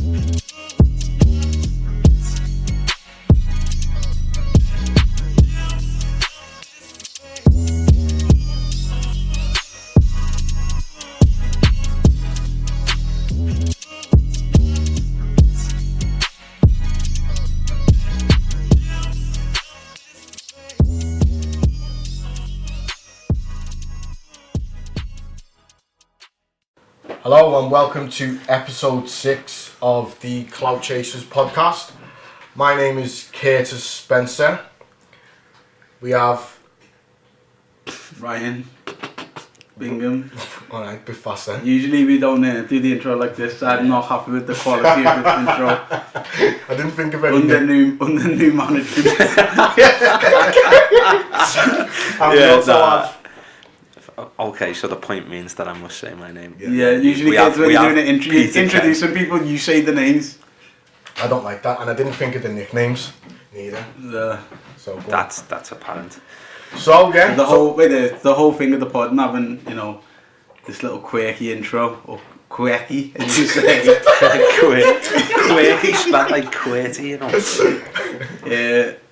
Hello and welcome to episode 6 of the Clout podcast. My name is Curtis Spencer. We have Ryan Bingham. Alright, bit faster. Usually we don't do the intro like this. I'm not happy with the quality of this intro. I didn't think of anything. Under new management. Okay, so the point means that I must say my name. Yeah, usually when you're doing an introducing people, you say the names. I don't like that, and I didn't think of the nicknames neither. So that's apparent. So yeah, the whole thing of the pod and having, you know, this little quirky intro, or quirky, as you say. Quirky, spelled like QWERTY, you know.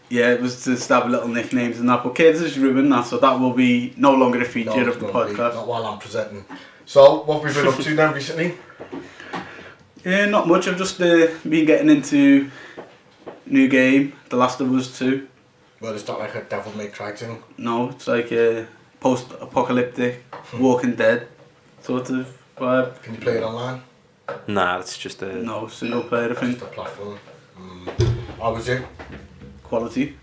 Yeah, it was to have little nicknames and that, but kids has ruined that, so that will be no longer a feature of the podcast. Not while I'm presenting. So, what have we been up to then recently? Not much. I've just been getting into new game, The Last of Us 2. Well, it's not like a Devil May Cry thing. No, it's like a post-apocalyptic, Walking Dead sort of vibe. Can you play it online? Nah, it's just a... No, single player, I think. Just a platform. How was it? Quality.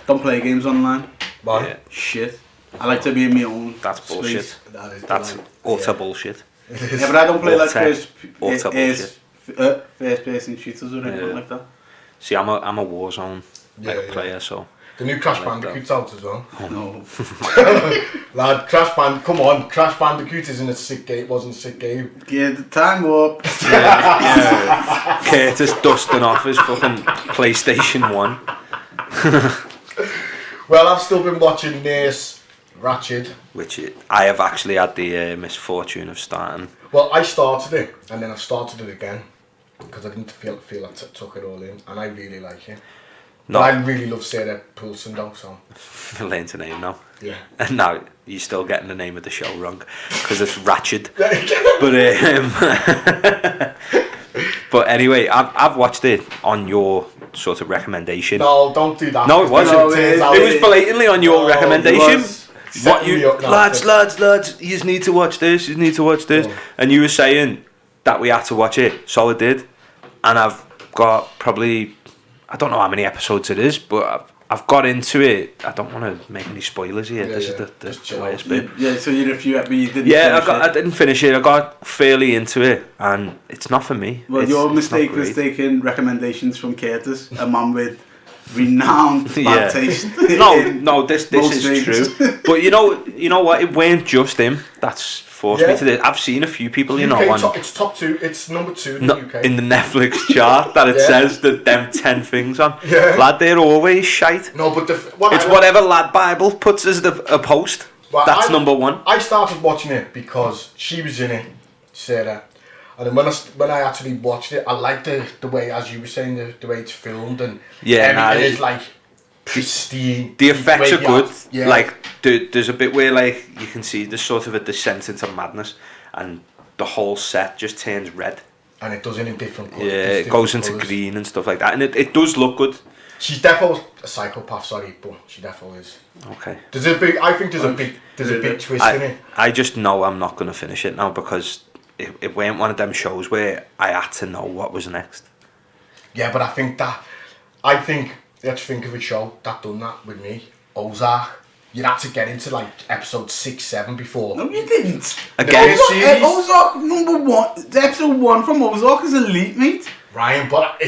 Don't play games online. Why? Yeah. Shit. I like to be in my own That's bullshit. space. That's utter bullshit. Yeah, but I don't play like first person shooters or anything like that. See, I'm a Warzone player, so... The new Crash Bandicoot's out as well. Oh no. Lad, come on, Crash Bandicoot isn't a sick game, it wasn't a sick game. Get the time up. Yeah. Curtis dusting off his fucking PlayStation 1. Well, I've still been watching Nurse Ratched. Which I have actually had the misfortune of starting. Well, I started it, and then I've started it again, because I didn't feel I took it all in, and I really like it. No. But I really love Sarah Paulson though, so... Learned her name now. Yeah. And now you're still getting the name of the show wrong, because it's Ratched. But anyway, I've watched it on your sort of recommendation. No, don't do that. No, it wasn't. It was blatantly on your recommendation. Lads, you need to watch this. Oh. And you were saying that we had to watch it, so I did. And I've got probably, I don't know how many episodes it is, but I've got into it. I don't want to make any spoilers here. This is the worst bit. Yeah, so you didn't. Yeah, I didn't finish it. I got fairly into it, and it's not for me. Well, your mistake was taking recommendations from Curtis, a man with renowned bad taste. No, this is true. But you know what? It weren't just him that's forced me to this. I've seen a few people, you know, it's top 2. It's number 2 in the UK. In the Netflix chart that it says that them 10 things on. Yeah. Lad, they're always shite. No, but whatever Lad Bible puts as a post. Well, that's number 1. I started watching it because she was in it, Sarah. And then when I actually watched it, I liked the way, as you were saying, the way it's filmed and everything is like pristine. The effects are good. Yeah. Like there's a bit where like you can see there's sort of a descent into madness, and the whole set just turns red. And it does it in different colours. Yeah, it goes into green and stuff like that, and it does look good. She's definitely a psychopath, but she definitely is. Okay. I think there's a big twist in it. I just know I'm not going to finish it now because it weren't one of them shows where I had to know what was next. Yeah, but let's think of a show that done that with me. Ozark. You had to get into like episode 6, 7 before. No, you didn't. Again, Ozark number 1. Episode 1 from Ozark is elite, mate. Ryan, but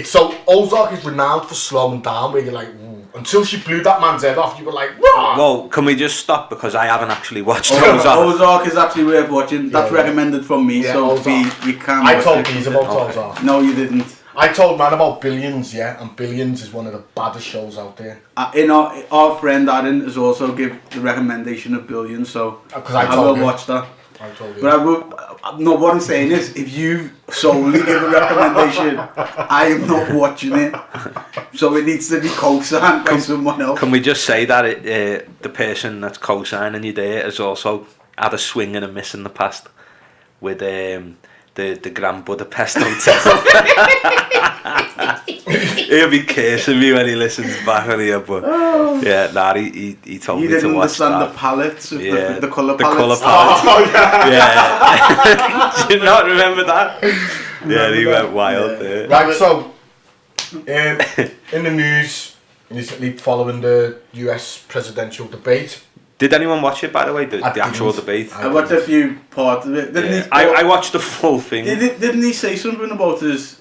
Ozark is renowned for slowing down. Where you're like, ooh. Until she blew that man's head off, you were like, wah! Well, can we just stop because I haven't actually watched Ozark. Ozark is actually worth watching. That's recommended from me, so you can. I told Keys about Ozark. No, you didn't. I told man about Billions, and Billions is one of the baddest shows out there. Our friend Aaron has also given the recommendation of Billions, so I will watch that. I told you. But no, what I'm saying is, if you solely give a recommendation, I am not watching it. So it needs to be co-signed by someone else. Can we just say that the person that's co-signing you there has also had a swing and a miss in the past with the Grand Budapest Hotel. He'll be cursing me when he listens back on here, but yeah, nah, he told me to watch that. You didn't understand the palettes of the colour palettes? The colour palettes. Oh, yeah. Do you not remember that? Yeah, he went wild there. Right, so, in the news, recently following the US presidential debate. Did anyone watch it, by the way, the actual debate? I watched a few parts of it. I watched the full thing. Didn't he say something about his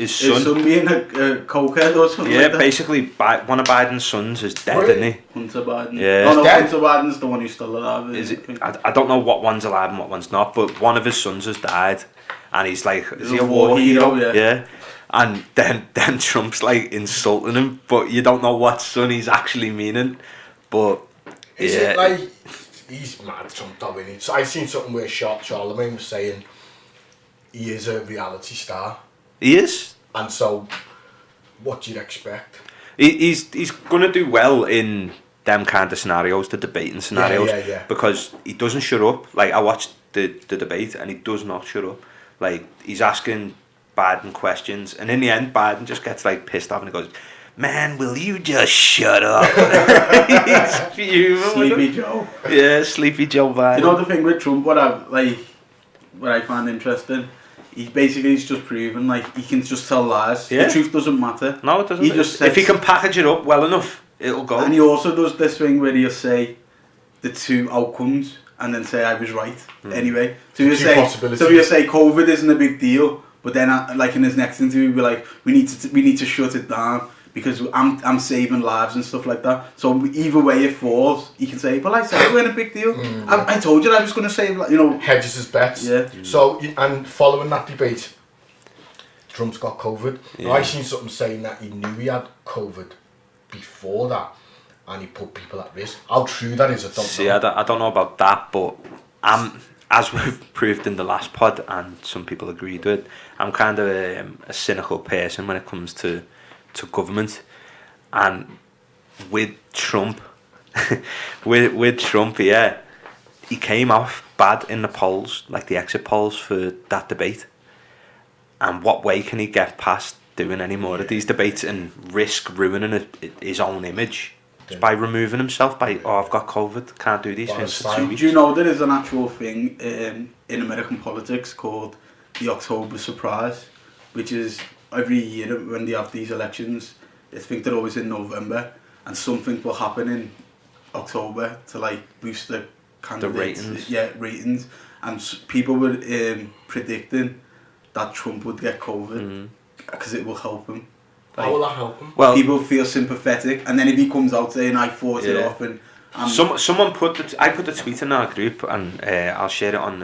son being a cokehead or something like that? Yeah, basically, one of Biden's sons is dead, isn't he? Hunter Biden. Yeah. Hunter Biden's the one who's still alive. Is it? I don't know what one's alive and what one's not, but one of his sons has died, and he's like, is he a war hero? Yeah. And then Trump's like insulting him, but you don't know what son he's actually meaning. But is it like he's mad, Trump, though, isn't he? So I seen something where Charlemagne was saying he is a reality star. He is. And so, what do you expect? He's gonna do well in them kind of scenarios, the debating scenarios, yeah. because he doesn't shut up. Like, I watched the debate and he does not shut up. Like, he's asking Biden questions, and in the end, Biden just gets like pissed off and he goes, "Man, will you just shut up?" He's fuming. Sleepy Joe. Yeah, Sleepy Joe Biden. You know the thing with Trump, what I find interesting, he's just proven like he can just tell lies. Yeah. The truth doesn't matter. No, it doesn't. He just if he can package it up well enough, it'll go. And he also does this thing where he'll say the two outcomes and then say I was right anyway. So he'll say COVID isn't a big deal, but then like in his next interview, he'll be like, we need to shut it down because I'm saving lives and stuff like that. So either way it falls, he can say, well, I said it wasn't a big deal. I told you I was going to save, hedges his bets. Yeah. So, and following that debate, Trump's got COVID. Yeah. Now, I seen something saying that he knew he had COVID before that, and he put people at risk. How true that is, I don't know. I don't know about that, but as we've proved in the last pod, and some people agreed with, I'm kind of a cynical person when it comes to government. And with Trump, with Trump, yeah, he came off bad in the polls, like the exit polls for that debate. And what way can he get past doing any more of these debates and risk ruining his own image? Just by removing himself, I've got COVID, can't do these things for 2 weeks. Do you know there is an actual thing in American politics called the October surprise, which is every year when they have these elections, I think they're always in November, and something will happen in October to like boost the candidates. The ratings. Yeah, ratings. And people were predicting that Trump would get COVID because it will help him. How will that help him? Well, people feel sympathetic, and then if he comes out saying I fought it off, and someone I put the tweet in our group, and I'll share it on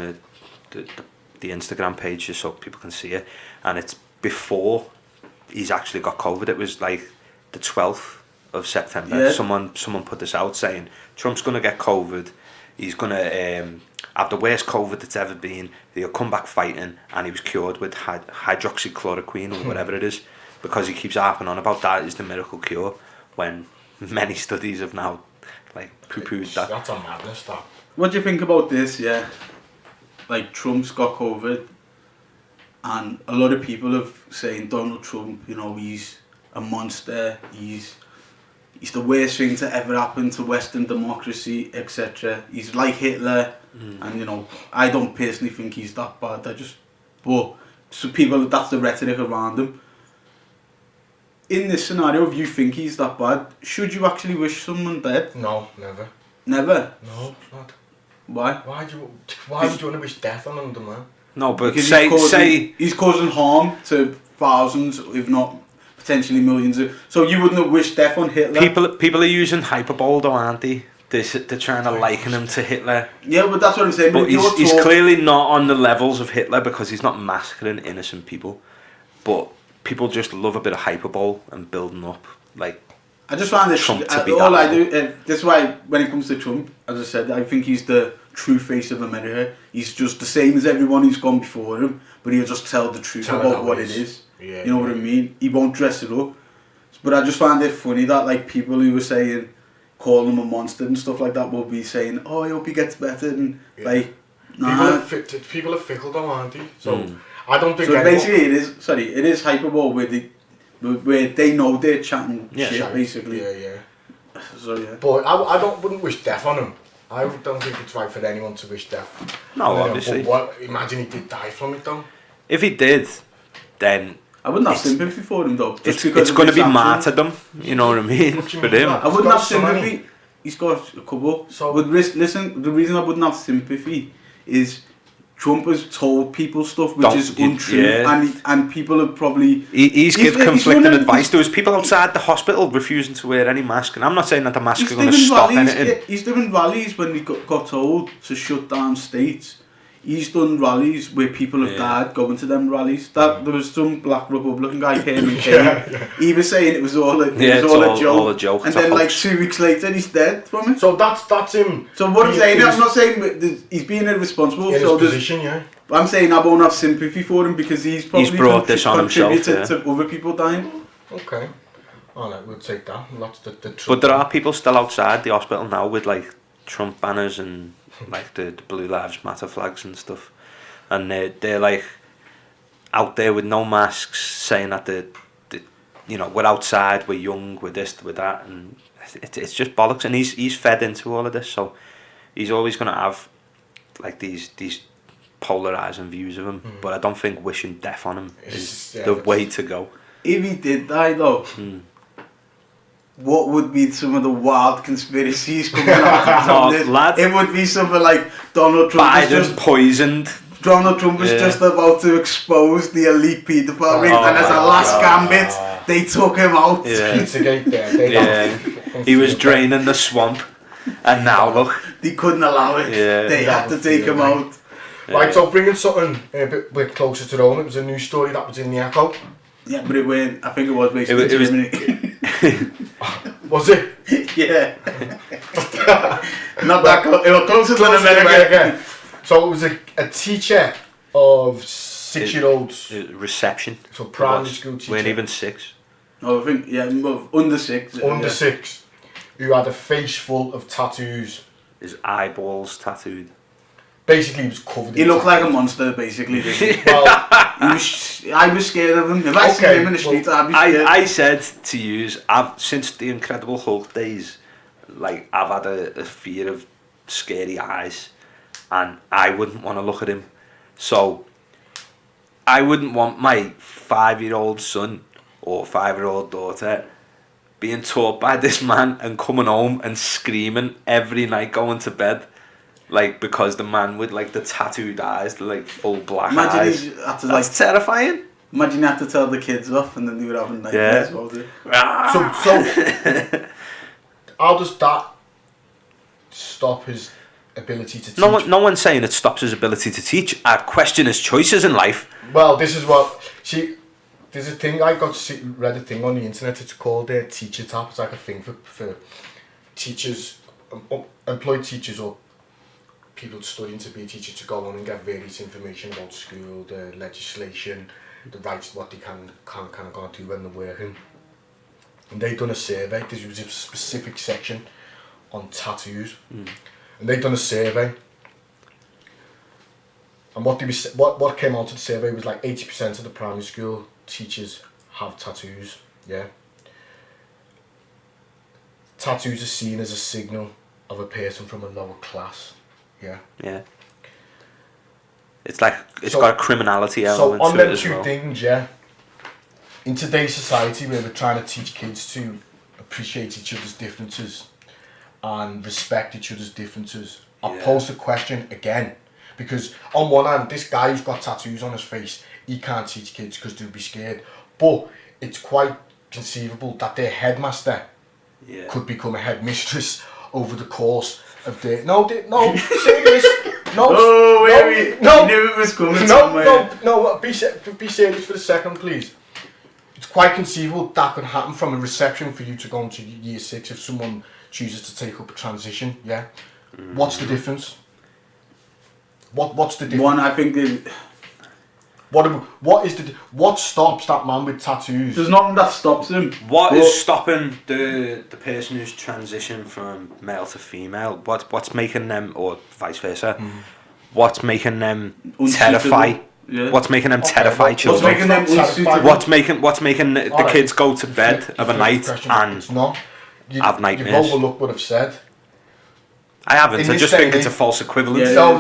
the Instagram page just so people can see it, and it's before he's actually got COVID. It was like the 12th of September. Yeah. Someone put this out saying Trump's gonna get COVID. He's gonna have the worst COVID that's ever been. He'll come back fighting, and he was cured with hydroxychloroquine or whatever it is. Because he keeps harping on about that is the miracle cure, when many studies have now like poo-pooed that. That's a madness, that. What do you think about this? Yeah, like Trump's got COVID, and a lot of people have saying Donald Trump, he's a monster. He's the worst thing to ever happen to Western democracy, etc. He's like Hitler, and I don't personally think he's that bad. But so people, that's the rhetoric around him. In this scenario, if you think he's that bad, should you actually wish someone dead? No, never. Never? No, it's not. Why? Why would you want to wish death on another man? No, but because he's causing harm to thousands, if not potentially millions. So you wouldn't have wished death on Hitler? People are using hyperbole though, aren't they? They're trying to liken him to Hitler. Yeah, but that's what I'm saying. But he's clearly not on the levels of Hitler because he's not massacring innocent people. But people just love a bit of hyperbole and building up, like. I just find this. This is why when it comes to Trump, as I said, I think he's the true face of America. He's just the same as everyone who's gone before him, but he'll just tell the truth about what it is. Yeah, you know what I mean? He won't dress it up. But I just find it funny that like people who were saying, calling him a monster and stuff like that will be saying, oh, I hope he gets better, and like, nah. People are fickle though, aren't they? So I don't think. So basically, it is hyperbole where they know they're chatting shit, basically. Yeah. So yeah. But wouldn't wish death on him. I don't think it's right for anyone to wish death. No, obviously. But imagine he did die from it though. If he did, then I wouldn't have sympathy for him though. It's going to be martyrdom, you know what I mean? For him. I wouldn't have sympathy. He's got a couple. So, but listen, the reason I wouldn't have sympathy is Trump has told people stuff which is untrue, and people have probably... He's given conflicting advice. There was people outside the hospital refusing to wear any mask, and I'm not saying that the mask is going to stop anything. He's doing rallies when he got told to shut down states. He's done rallies where people have died going to them rallies. There was some black Republican guy came and came. He was saying it was all a joke. And then like 2 weeks later he's dead from it. So that's him. So what I'm saying, I'm not saying he's being irresponsible. In his position, yeah. I'm saying I won't have sympathy for him because he's probably brought this on himself, to other people dying. Okay. Alright, we'll take that. That's the but there are people still outside the hospital now with like Trump banners and like the Blue Lives Matter flags and stuff, and they're like out there with no masks, saying that we're outside, we're young, we're this, we're that, and it's just bollocks. And he's fed into all of this, so he's always going to have like these polarizing views of him. But I don't think wishing death on him is the way to go. If he did die though, what would be some of the wild conspiracies coming out from this? Lad, it would be something like Donald Trump Biden poisoned. Donald Trump was just about to expose the elite paedophile ring, and as a last gambit, they took him out. Yeah. Pizzagate there. He was draining the swamp, and now look. They couldn't allow it. Yeah. They had to take him out. Right, so bringing something a bit closer to home, it was a news story that was in the Echo. Yeah, but it went. I think it was basically Germany. Was it? Yeah. Not that close. It was closer than America. So it was a teacher of 6-year-olds. Reception. So primary school teacher. Weren't even 6. Oh, I think, under 6. Under 6. Who had a face full of tattoos. His eyeballs tattooed. Basically, he was covered in He looked tattoos. like a monster, basically. Well, I was scared of him. If I see him in the street, I'd be scared. I said to you, since the Incredible Hulk days, like I've had a fear of scary eyes, and I wouldn't want to look at him. So I wouldn't want my 5-year-old son or 5-year-old daughter being taught by this man and coming home and screaming every night going to bed. Like, because the man with like the tattooed eyes, the like full black eyes. That's terrifying. Imagine you had to tell the kids off and then they were having nightmares about it. So how does that stop his ability to teach? No one's saying it stops his ability to teach. I question his choices in life. Well, this is what... See, there's a thing, I read a thing on the internet, it's called Teacher Tap. It's like a thing for teachers, employed teachers or people studying to be a teacher to go on and get various information about school, the legislation, the rights, what they can do when they're working. And they done a survey. There was a specific section on tattoos, and they done a survey. And what came out of the survey was like 80% of the primary school teachers have tattoos. Yeah. Tattoos are seen as a signal of a person from a lower class. Yeah. Yeah. It's like got a criminality element to it as well. So on them two things, yeah. In today's society, where we're trying to teach kids to appreciate each other's differences and respect each other's differences, I'll pose the question again, because on one hand, this guy who's got tattoos on his face, he can't teach kids because they'll be scared. But it's quite conceivable that their headmaster could become a headmistress over the course of the... serious. You knew it was coming somewhere. Be serious for a second, please. It's quite conceivable that could happen from a reception for you to go into year 6 if someone chooses to take up a transition, yeah? What's the difference? What's the difference? One, I think what stops that man with tattoos? there's nothing that stops him. What is stopping the person who's transitioned from male to female? What's making them, or vice versa? What's making them terrify? Yeah. What's making them terrify children? What's making them unsuitable? What's making the kids go to bed of a night and have nightmares? You've overlooked what I've said. I haven't. I just think it's a false equivalence. Yeah,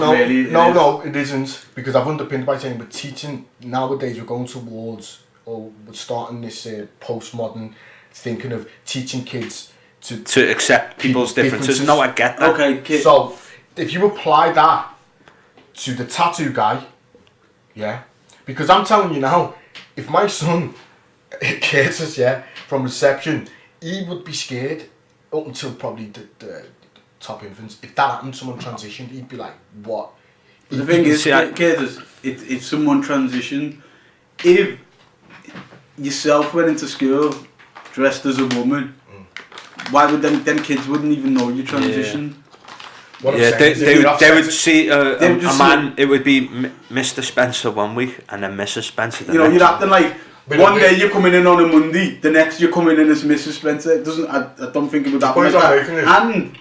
No, it isn't, because I've underpinned by saying, but teaching nowadays we're going towards, or we're starting this postmodern thinking of teaching kids to accept people's differences. No, I get that. Okay, so if you apply that to the tattoo guy, yeah, because I'm telling you now, if my son Curtis, from reception, he would be scared up until probably the top infants. If that happened, someone transitioned, he'd be like, what? The thing is, Curtis, if someone transitioned, if yourself went into school dressed as a woman, why would them kids wouldn't even know you transitioned? They would see a man. It would be Mr. Spencer one week and then Mrs. Spencer the next. You'd have to one day you're coming in on a Monday, the next you're coming in as Mrs. Spencer. It doesn't. I don't think it would happen like that. And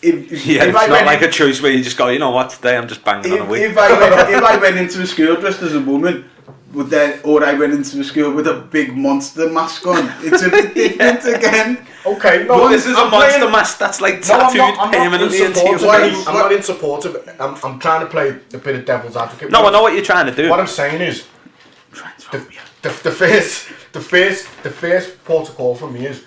if it's not like a choice where you just go, you know what, today I'm just banging on a week. If I went into a school dressed as a woman, or I went into a school with a big monster mask on, it's a bit different again. Okay, no, this is a monster mask that's like tattooed permanently into your face. I'm not in support of it. I'm trying to play a bit of devil's advocate. No, I know what you're trying to do. What I'm saying is, the first protocol for me is,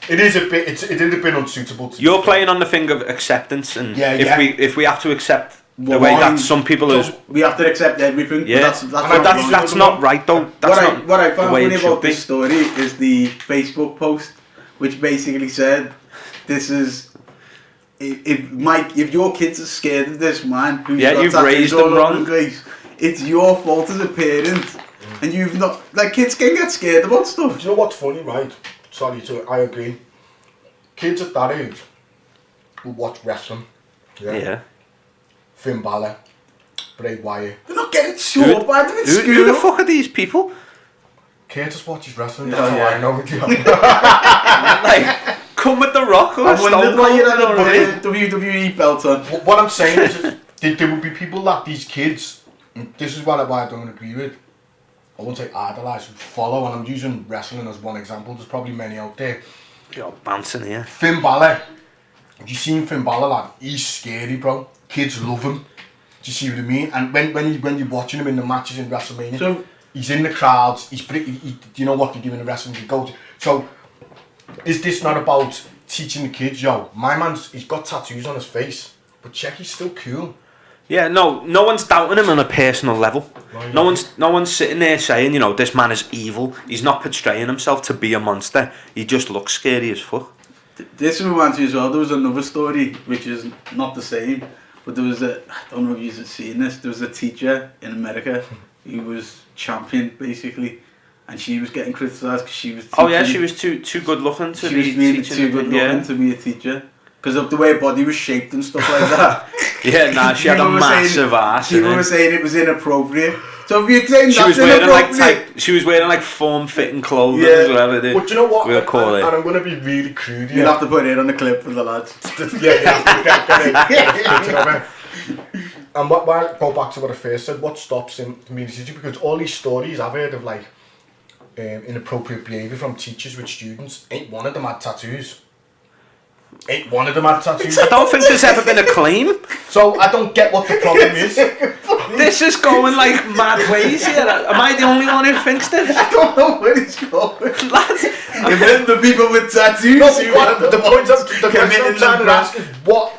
it is a bit unsuitable. You're playing on the thing of acceptance, and if we have to accept the way that some people is, we have to accept everything. Yeah, that's not right though. What I found funny about this story is the Facebook post, which basically said, "This is if your kids are scared of this man who's you've raised them wrong. It's your fault as a parent, and you've not kids can get scared about stuff." Do you know what's funny, right? I agree. Kids at that age will watch wrestling. Yeah. Finn Balor, Bray Wyatt. They're not getting short by them in school. Who the fuck are these people? Curtis watches wrestling. That's how I know with you. Come with the Rock or I wondered why you had a WWE belt on. What I'm saying is, there will be people that these kids. This is why I don't agree with. I won't say idolise, follow, and I'm using wrestling as one example. There's probably many out there. You're bouncing here. Finn Balor. Have you seen Finn Balor, lad? He's scary, bro. Kids love him. Do you see what I mean? And when you're watching him in the matches in WrestleMania, he's in the crowds. He's pretty. Do you know what they do in the wrestling? They go to. So, is this not about teaching the kids? Yo, my man's he's got tattoos on his face, but check, he's still cool. Yeah, no one's doubting him on a personal level. Right. No one's sitting there saying, this man is evil. He's not portraying himself to be a monster. He just looks scary as fuck. This reminds me as well. There was another story which is not the same, but there was I don't know if you've seen this. There was a teacher in America who was champion basically, and she was getting criticised because she was. Teaching. She was too good looking to be teaching. She was too good looking to be a teacher. Because of the way her body was shaped and stuff like that. She had a massive ass. People were saying it was inappropriate. So if you're saying she was wearing she was wearing form-fitting clothing as well. But you know what? And I'm going to be really crude here. You'll have to put it on the clip for the lads. You have to get it. And why go back to what I first said? What stops him from being a teacher? Because all these stories I've heard of inappropriate behaviour from teachers with students, ain't one of them had tattoos. I don't think there's ever been a claim. So I don't get what the problem is. This is going mad ways here. Am I the only one who thinks this? I don't know where it's going. Lads, and then the people with tattoos. The question I'm trying to ask is what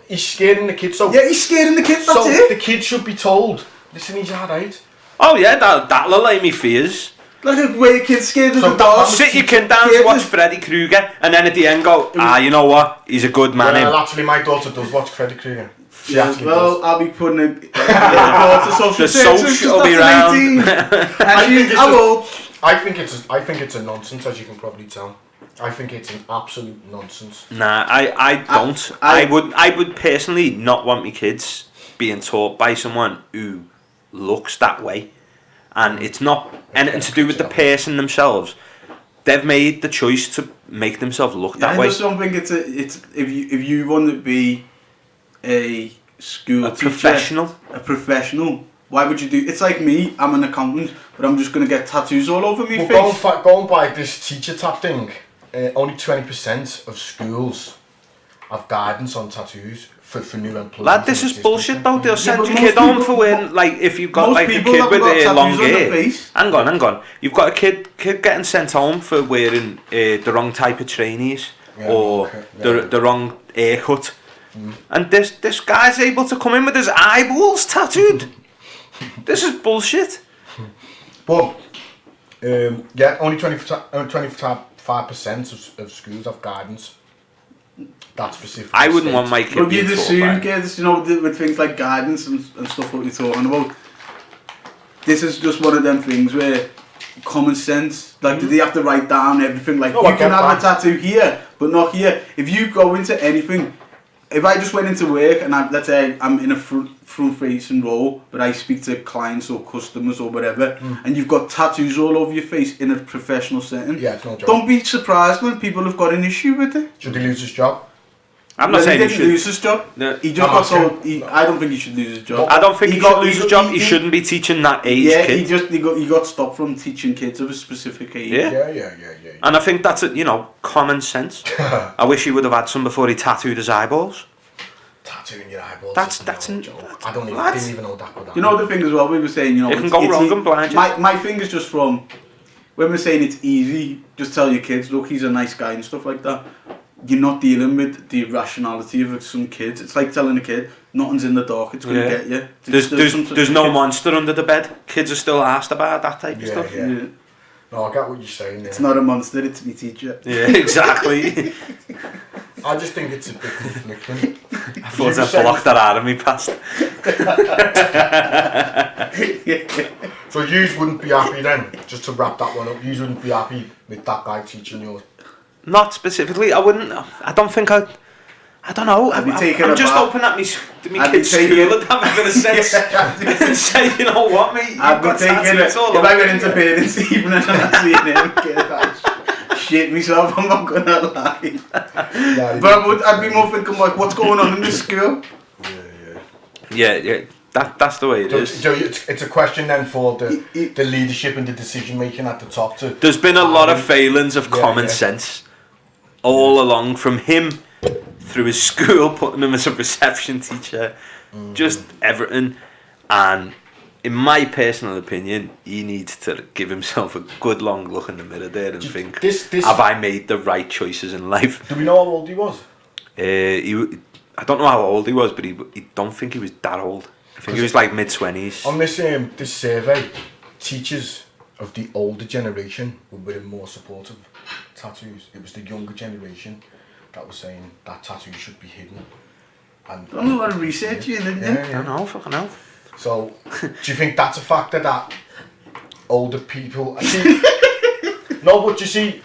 he's scaring the kids. So he's scaring the kids. That's it. The kids should be told. Listen, he's hard out. Oh yeah, that'll allay me fears. Like a way kids scared of the dog. Sit your kid down to watch Freddy Krueger, and then at the end go, you know what? He's a good man. Well, actually, my daughter does watch Freddy Krueger. I'll be putting the social will be around. I think it's a nonsense, as you can probably tell. I think it's an absolute nonsense. Nah, I don't. I would personally not want my kids being taught by someone who looks that way, and it's not anything to do with the person themselves. They've made the choice to make themselves look that way. I just don't think it's if you want to be a school teacher, a professional. Why would you do? It's like me. I'm an accountant, but I'm just gonna get tattoos all over my face. Going by this teacher tab thing, only 20% of schools have guidance on tattoos for new employees. Lad, this is bullshit though. They'll send your kid home for wearing, like, if you've got like a kid with long hair. Hang on. You've got a kid getting sent home for wearing the wrong type of trainees or the wrong haircut. And this guy's able to come in with his eyeballs tattooed. This is bullshit. But only 25% of schools have guidance. That's specific. I wouldn't want my kid. But you'd assume kids, with things like guidance and stuff what you're talking about. This is just one of them things where common sense, like, do they have to write down everything? Like, you can have a tattoo here, but not here. If you go into anything, if I just went into work and let's say I'm in a front-facing role, but I speak to clients or customers or whatever, and you've got tattoos all over your face in a professional setting, it's no joke. Don't be surprised when people have got an issue with it. Should he lose his job? I'm not saying he didn't lose his job. No. He just got told. I don't think he should lose his job. I don't think he should lose his job. He shouldn't be teaching that age kid. He got stopped from teaching kids of a specific age. Yeah. And I think that's common sense. I wish he would have had some before he tattooed his eyeballs. Tattooing your eyeballs. That's I didn't even know that could happen. You know the thing as well. We were saying, it can go wrong and blind you. My thing is just from when we're saying it's easy. Just tell your kids, look, he's a nice guy and stuff like that. You're not dealing with the irrationality of some kids. It's like telling a kid, nothing's in the dark, it's going to get you. There's no monster under the bed. Kids are still asked about that type of stuff. Yeah. No, I get what you're saying there. It's not a monster, it's me teacher. Yeah, exactly. I just think it's a bit conflicting. I thought I blocked that out of me past. So you wouldn't be happy then, just to wrap that one up, you wouldn't be happy with that guy teaching you? Not specifically. I wouldn't. I don't think I don't know. I'm just hoping that my kid's school would have a bit of sense and say, you know what, mate, I've been taking it. If I went into parents' evening and I seen him, shit myself, I'm not gonna lie. But I'd be more thinking, like, what's going on in this school? Yeah. That's the way it is. So it's a question then for the leadership and the decision making at the top. There's been a lot of failings of common sense all along, from him through his school, putting him as a reception teacher, just everything. And in my personal opinion, he needs to give himself a good long look in the mirror there and think, have I made the right choices in life? Do we know how old he was? I don't know how old he was, but he don't think he was that old. I think he was like mid-20s. On this survey, teachers of the older generation were more supportive of tattoos. It was the younger generation that was saying that tattoos should be hidden. And a lot of research in it, I don't know, fucking hell. So, do you think that's a factor that older people... No, but you see,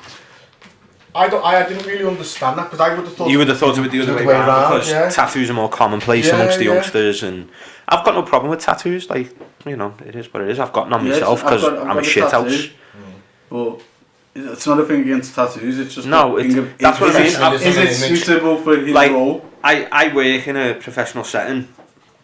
I didn't really understand that, because I would have thought... You would have thought it would the other way around, because tattoos are more commonplace amongst the youngsters, and I've got no problem with tattoos, like, it is what it is. I've got none myself, because I'm a shithouse. But it's not a thing against tattoos, it's just that's what I mean. Is it suitable for his role? I work in a professional setting.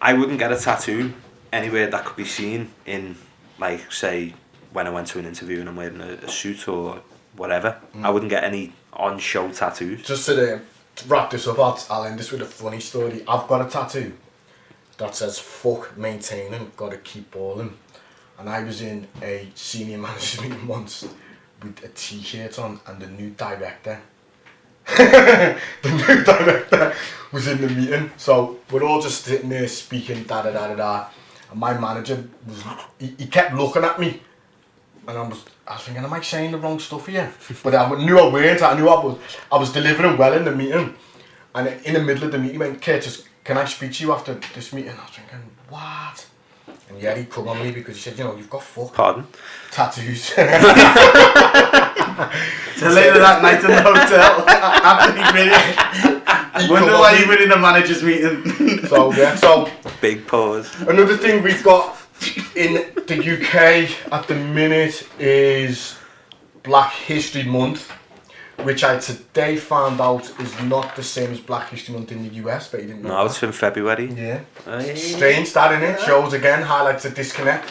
I wouldn't get a tattoo anywhere that could be seen in, like, say, when I went to an interview and I'm wearing a suit or whatever. I wouldn't get any on-show tattoos. Just to wrap this up, I'll end this with a funny story. I've got a tattoo that says fuck maintaining, gotta keep balling. And I was in a senior managers meeting once with a t-shirt on, and the new director was in the meeting. So we're all just sitting there speaking da-da-da-da-da, and my manager he kept looking at me, and I was thinking, am I saying the wrong stuff here? But I knew I weren't. I knew I was delivering well in the meeting. And in the middle of the meeting, he went, Curtis, can I speak to you after this meeting? I was thinking, what? And he come on me because he said, you've got tattoos. So later that night in the hotel, after he finished, wonder why you were in a manager's meeting. So Big pause. Another thing we've got in the UK at the minute is Black History Month, which I today found out is not the same as Black History Month in the US, but you didn't know. No, it's in February. Yeah. Strange that, innit? Shows again, highlights a disconnect.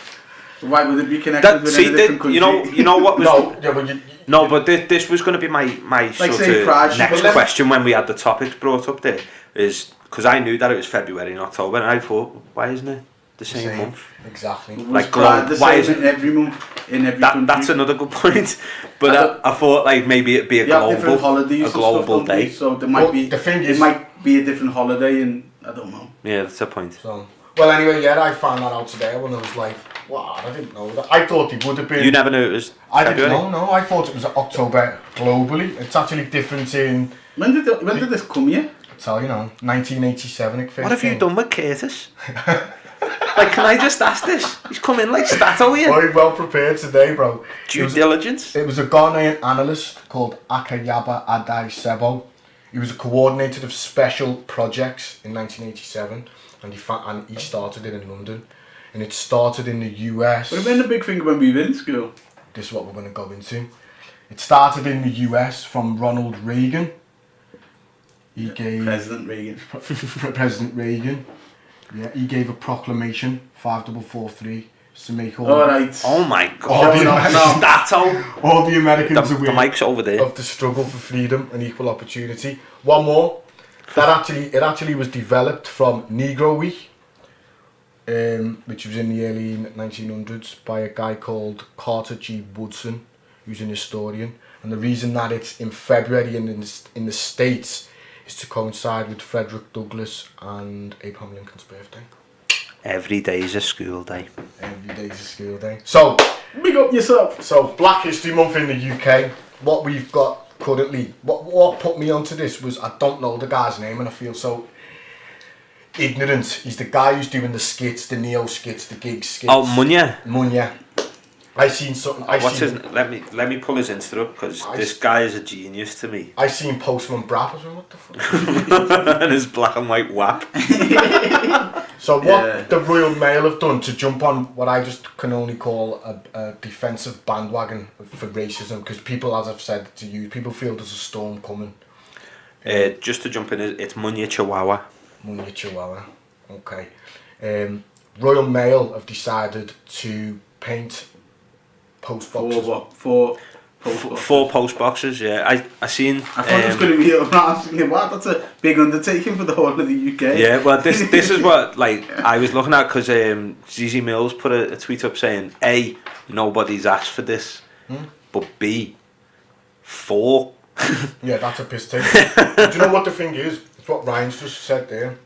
Why would it be connected with a different country? You know what was... No, but this was going to be my sort of next question when we had the topics brought up there, is because I knew that it was February and October, and I thought, why isn't it the same month? Exactly. Like, why isn't it every month in every country? That's another good point. But I thought like maybe it'd be a global day. So there might be. The thing is, it might be a different holiday, and I don't know. Yeah, that's a point. So, well, anyway, yeah, I found that out today when I was like, wow, I didn't know that. I thought it would have been. You never knew it was February? I didn't know. No, I thought it was October globally. It's actually different in. When did this come here? I'll tell you now, 1987. What have you done with Curtis? Like, can I just ask this? He's come in like Stato here. Well prepared today, bro. Due diligence. It was a Ghanaian analyst called Akayaba Adai Sebo. He was a coordinator of special projects in 1987, and he started it in London, and it started in the US. What about the big thing when we were in school? This is what we're going to go into. It started in the US from Ronald Reagan. He gave President Reagan. President Reagan. Yeah, he gave a proclamation, 5443, to make all. Alright. Oh my God. All the Americans aware the mic's over there. of the struggle for freedom and equal opportunity. One more. It actually was developed from Negro Week, which was in the early 1900s by a guy called Carter G. Woodson, who's an historian. And the reason that it's in February and in the States is to coincide with Frederick Douglass and Abraham Lincoln's birthday. Every day is a school day. Every day is a school day. So, big up yourself. So, Black History Month in the UK. What we've got currently, what put me onto this was, I don't know the guy's name and I feel so ignorant. He's the guy who's doing the skits, the neo skits, the gig skits. Oh, Munya. I seen something. Let me pull his Insta up because this guy is a genius to me. I seen Postman Brap. I was like, what the fuck? And his black and white whap. So what the Royal Mail have done to jump on what I just can only call a defensive bandwagon for racism, because people, as I've said to you, people feel there's a storm coming. Just to jump in, it's Munya Chihuahua. Munya Chihuahua. Okay. Royal Mail have decided to paint post boxes. Four post boxes, yeah. I seen. I thought it was going to be. Wow, that's a big undertaking for the whole of the UK. Yeah, well, this is what like I was looking at, because ZZ Mills put a tweet up saying, A, nobody's asked for this, but B, 4. Yeah, that's a piss take. Do you know what the thing is? It's what Ryan's just said there.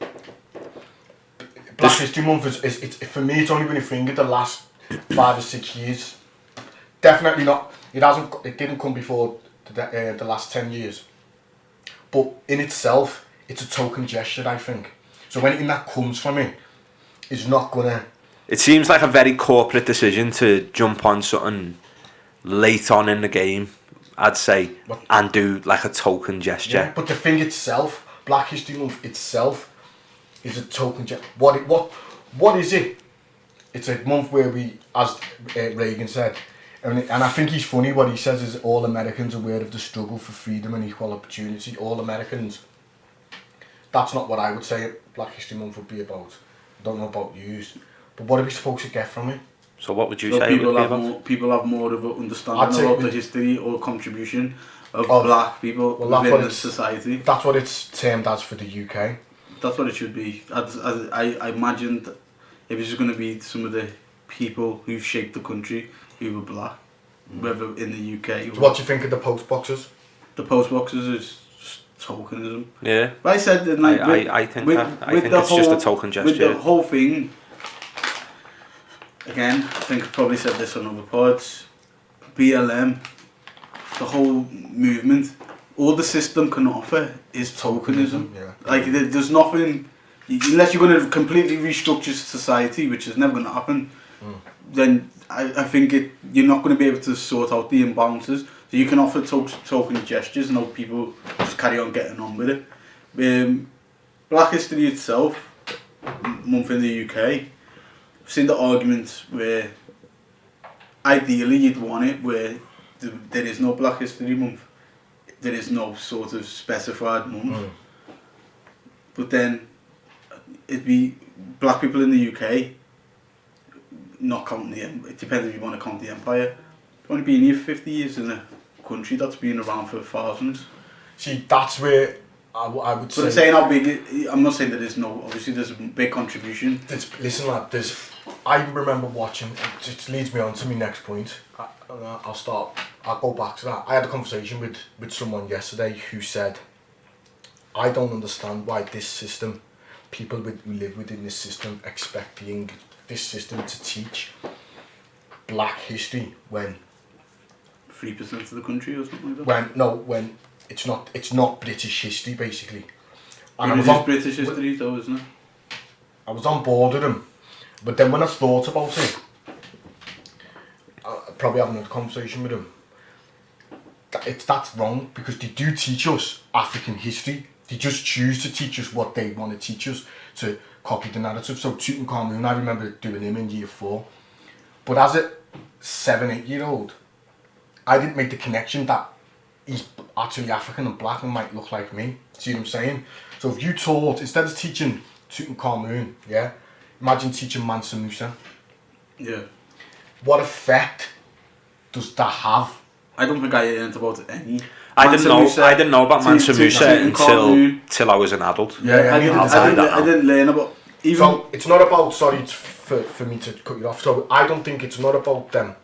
Black History Month is for me. It's only been a thing in the last 5 or 6 years. Definitely not. It didn't come before the last 10 years. But in itself, it's a token gesture, I think. So anything that comes from it is not gonna. It seems like a very corporate decision to jump on something late on in the game, I'd say, and do like a token gesture. Yeah, but the thing itself, Black History Month itself, is a token gesture. What is it? It's a month where we, as Reagan said. And I think he's funny. What he says is all Americans are aware of the struggle for freedom and equal opportunity. All Americans. That's not what I would say Black History Month would be about. I don't know about yous. But what are we supposed to get from it? So what would you say it would be about? People have more of an understanding about the history or contribution of black people within the society. That's what it's termed as for the UK. That's what it should be. I imagined it was just going to be some of the people who've shaped the country who were black, whether in the UK. So what do you think of the post boxes? The post boxes is tokenism. Yeah. But I said that, like, I think it's just a token gesture. With the whole thing, again, I think I probably said this on other pods, BLM, the whole movement, all the system can offer is tokenism. Yeah. Like, there's nothing, unless you're going to completely restructure society, which is never going to happen, then I think you're not going to be able to sort out the imbalances. So you can offer token gestures and hope people just carry on getting on with it. Black history itself, month in the UK, I've seen the arguments where ideally you'd want it where there is no Black History Month, there is no sort of specified month, but then it'd be black people in the UK, not counting it depends if you want to count the Empire, you've only been here 50 years in a country that's been around for thousands. See, that's where I would say... But saying how big, I'm not saying that there's no, obviously there's a big contribution. Listen lad, I remember watching, it leads me on to my next point. I'll go back to that. I had a conversation with someone yesterday who said, I don't understand why this system, people who live within this system expecting this system to teach black history when 3% of the country or something like that? When it's not British history basically. And it is British history though, isn't it? I was on board with them, but then when I thought about it, I probably having a conversation with them. That's wrong, because they do teach us African history. They just choose to teach us what they want to teach us to copy the narrative. So Tutankhamun, I remember doing him in year 4, but as a 7-8 year old, I didn't make the connection that he's actually African and black and might look like me. See what I'm saying? So if you taught, instead of teaching Tutankhamun, yeah, imagine teaching Mansa Musa. Yeah. What effect does that have? I don't think I learned about any. I didn't know about Mansa Musa until I was an adult. Yeah, I didn't learn about. Even so it's not about. Sorry for me to cut you off. So I don't think it's not about them.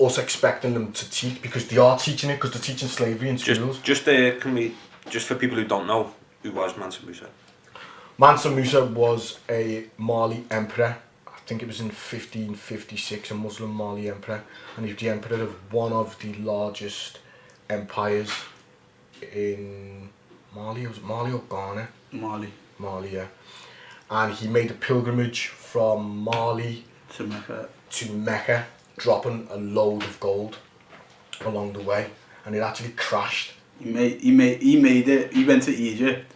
Us expecting them to teach, because they are teaching it, because they're teaching slavery in schools. Just for people who don't know, who was Mansa Musa? Mansa Musa was a Mali emperor. I think it was in 1556, a Muslim Mali emperor, and he was the emperor of one of the largest empires in Mali. Was it Mali or Ghana? Mali, yeah. And he made a pilgrimage from Mali to Mecca, dropping a load of gold along the way, and it actually crashed. He made it. He went to Egypt,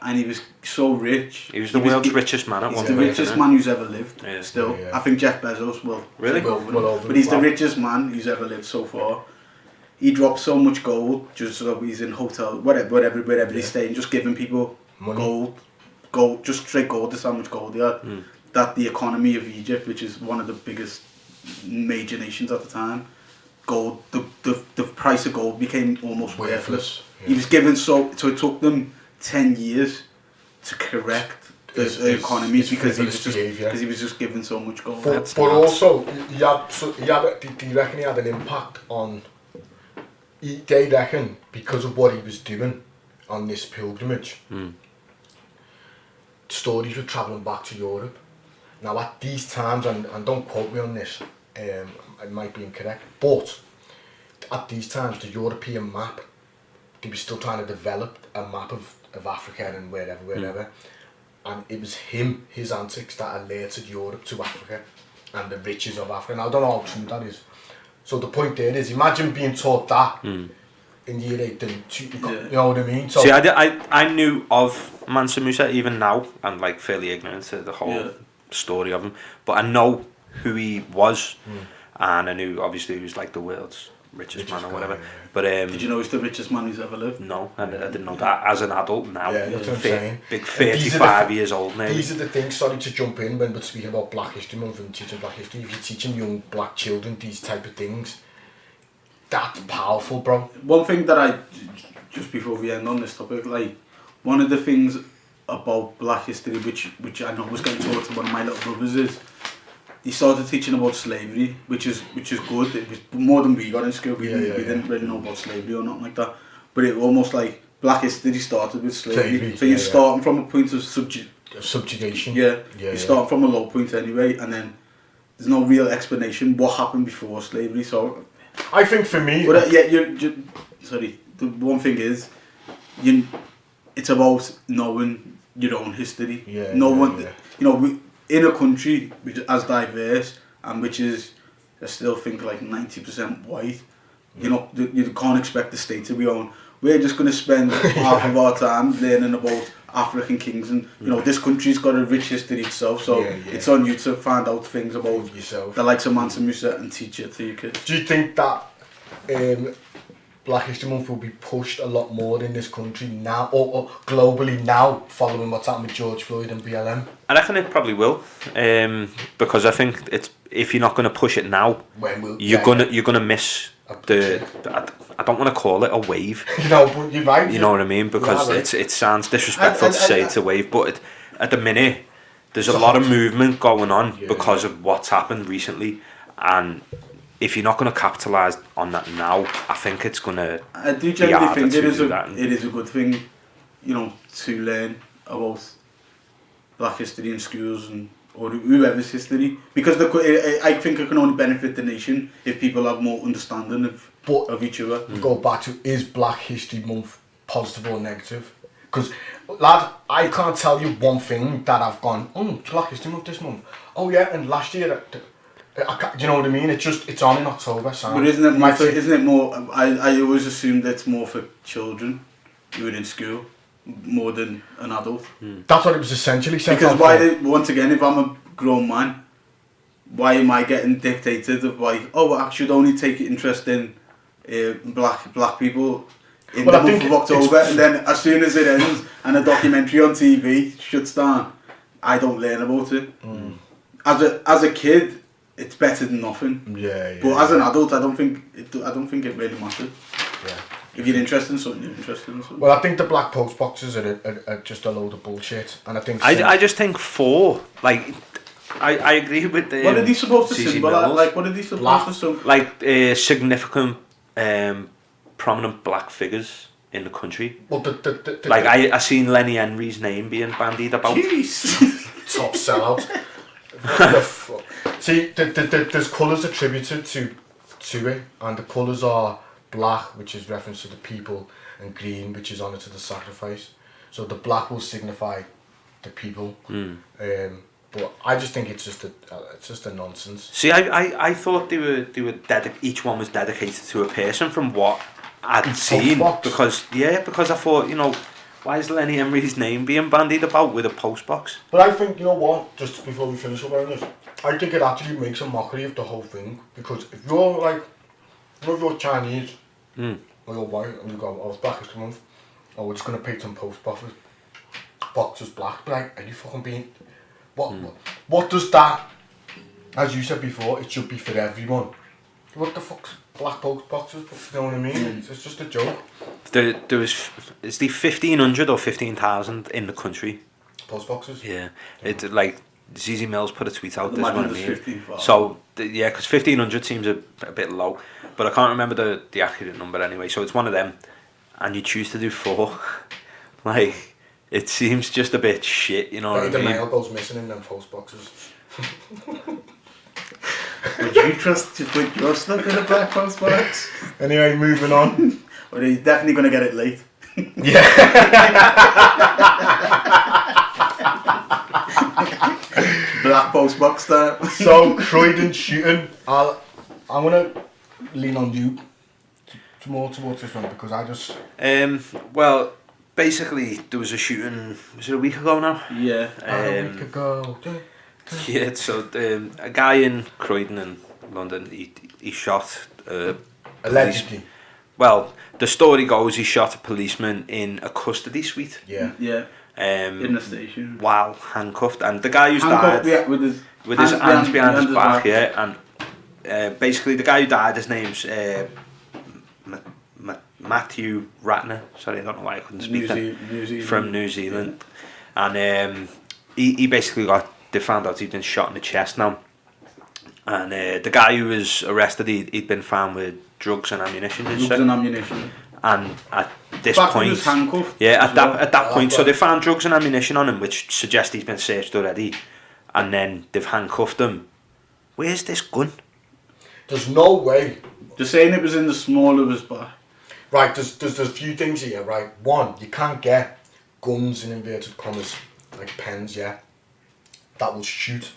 and he was so rich. He was the world's richest man at one point. He's the richest man who's ever lived. Yeah. Still, Yeah. I think Jeff Bezos will. Really? But he's the richest man who's ever lived so far. He dropped so much gold just so he's in hotel, wherever he's staying, just giving people money. gold, just straight gold. That's how much gold he had. That the economy of Egypt, which is one of the biggest major nations at the time, gold, the price of gold became almost worthless. Yeah. He was given so it took them 10 years to correct the economy because he was just given so much gold. But also, do you reckon he had an impact on? They reckon because of what he was doing on this pilgrimage, stories were travelling back to Europe. Now at these times, and don't quote me on this, I might be incorrect, but at these times the European map, they were still trying to develop a map of Africa and wherever, and it was his antics that alerted Europe to Africa and the riches of Africa. Now I don't know how true that is. So the point there is, imagine being taught that in year 8, you know what I mean? So, see, I knew of Mansa Musa even now, I'm like fairly ignorant to the whole story of him, but I know who he was, and I knew obviously he was like the world's richest man or whatever. Yeah. But did you know he's the richest man who's ever lived? No, I didn't know that as an adult now. Yeah, that's what I'm saying. Big 35 years old now. These are the things, sorry to jump in when we're speaking about Black History Month and teaching Black History. If you're teaching young black children these type of things, that's powerful, bro. One thing that just before we end on this topic, like, one of the things about Black History which I know was getting taught to one of my little brothers is, he started teaching about slavery, which is good. It was more than we got in school. We didn't really know about slavery or nothing like that. But it almost like Black History started with slavery. So you're starting from a point of subjugation. You're starting from a low point anyway, and then there's no real explanation what happened before slavery. So I think for me, but sorry. The one thing is, it's about knowing your own history. You know, in a country which is as diverse and which is, I still think, like 90% white, you know, you can't expect the state to be going, we're just going to spend half of our time learning about African kings, and you know, this country's got a rich history itself, so it's on you to find out things about yourself, the likes of Mansa Musa, and teach it to your kids. Do you think that Black History Month will be pushed a lot more in this country now, or globally now, following what's happened with George Floyd and BLM? I reckon it probably will, because I think it's, if you're not going to push it now, you're gonna miss the. I don't want to call it a wave. But you're right. You know what I mean? Because it sounds disrespectful to say it's a wave, but at the minute there's a lot of movement going on because of what's happened recently, and if you're not going to capitalise on that now, I think it's going to. I do generally think it is a good thing, you know, to learn about Black history in schools or whoever's history, because I think it can only benefit the nation if people have more understanding of each other. Go back to, is Black History Month positive or negative? Because, lad, I can't tell you one thing that I've gone, it's Black History Month this month. Oh yeah, and last year, do you know what I mean? It's on in October. So but isn't it more? I always assumed it's more for children who are in school more than an adult. That's what it was essentially said. Because once again, if I'm a grown man, why am I getting dictated of I should only take interest in black people in the month of October, and then as soon as it ends and a documentary on TV shuts down, I don't learn about it. As a kid, it's better than nothing. But as an adult, I don't think it really matters. If you're interested in something, you're interested in something. Well, I think the black post boxes are just a load of bullshit, and I think I just think I agree with the. What are they supposed to symbolise? Like, what are they supposed to symbolize? Like significant, prominent black figures in the country. Well, like I seen Lenny Henry's name being bandied about. Jeez. Top sellout. See, there's colours attributed to it, and the colours are black, which is reference to the people, and green, which is honour to the sacrifice. So the black will signify the people. But I just think it's just a nonsense. See, I thought they were each one was dedicated to a person from what I'd seen, because I thought, you know, why is Lenny Henry's name being bandied about with a post box? But I think, you know what, just before we finish up on this, I think it actually makes a mockery of the whole thing, because if you're Chinese, or you're white, and you go, it's Black History Month, we're just going to paint some post boxes black, but like, are you fucking being... What does that, as you said before, it should be for everyone. What the fuck's black post boxes? You know what I mean? It's just a joke. There was, is the 1,500 or 15,000 in the country? Post boxes? Yeah. It's like, ZZ Mills put a tweet out, this is what I mean. So, because 1,500 seems a bit low, but I can't remember the accurate number anyway, so it's one of them, and you choose to do 4. Like, it seems just a bit shit, you know what I mean? The mail goes missing in them post boxes. Would you trust to put your stuff in a black post box? Anyway, moving on. Well, he's definitely going to get it late. Yeah. Black post box there. So, Croydon shooting. I'm going to lean on you more towards this one, because I just... well... Basically, there was a shooting, was it a week ago now? Yeah. A week ago. Yeah, so a guy in Croydon in London, he shot allegedly. Well, the story goes he shot a policeman in a custody suite. Yeah. Yeah. In the station. While handcuffed, and the guy who's died with his hands behind his back, yeah, and basically the guy who died, his name's Matthew Ratner, sorry, I don't know why I couldn't speak that, from New Zealand, and he basically they found out he'd been shot in the chest now, and the guy who was arrested, he'd been found with drugs and ammunition. And at this point, he was handcuffed. Yeah, at that point, so they found drugs and ammunition on him, which suggests he's been searched already, and then they've handcuffed him. Where's this gun? There's no way. They're saying it was in the small of his back. Right, there's a few things here, right? One, you can't get guns in inverted commas, like pens, yeah, that will shoot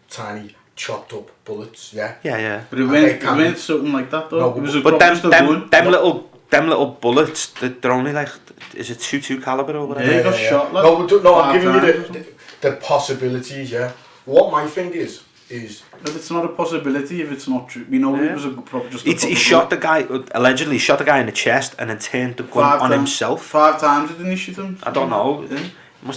tiny chopped up bullets, yeah. Yeah. But it went something like that though. No, it was but them little them little bullets, they're only like, is it 22 caliber or whatever? Yeah, he got shot. Like, no, I'm giving you the possibilities. Yeah. What my thing is. But it's not a possibility if it's not true. We know it was He shot the guy, allegedly shot the guy in the chest and then turned the gun on himself. 5 times didn't he shoot him? I don't know. Yeah.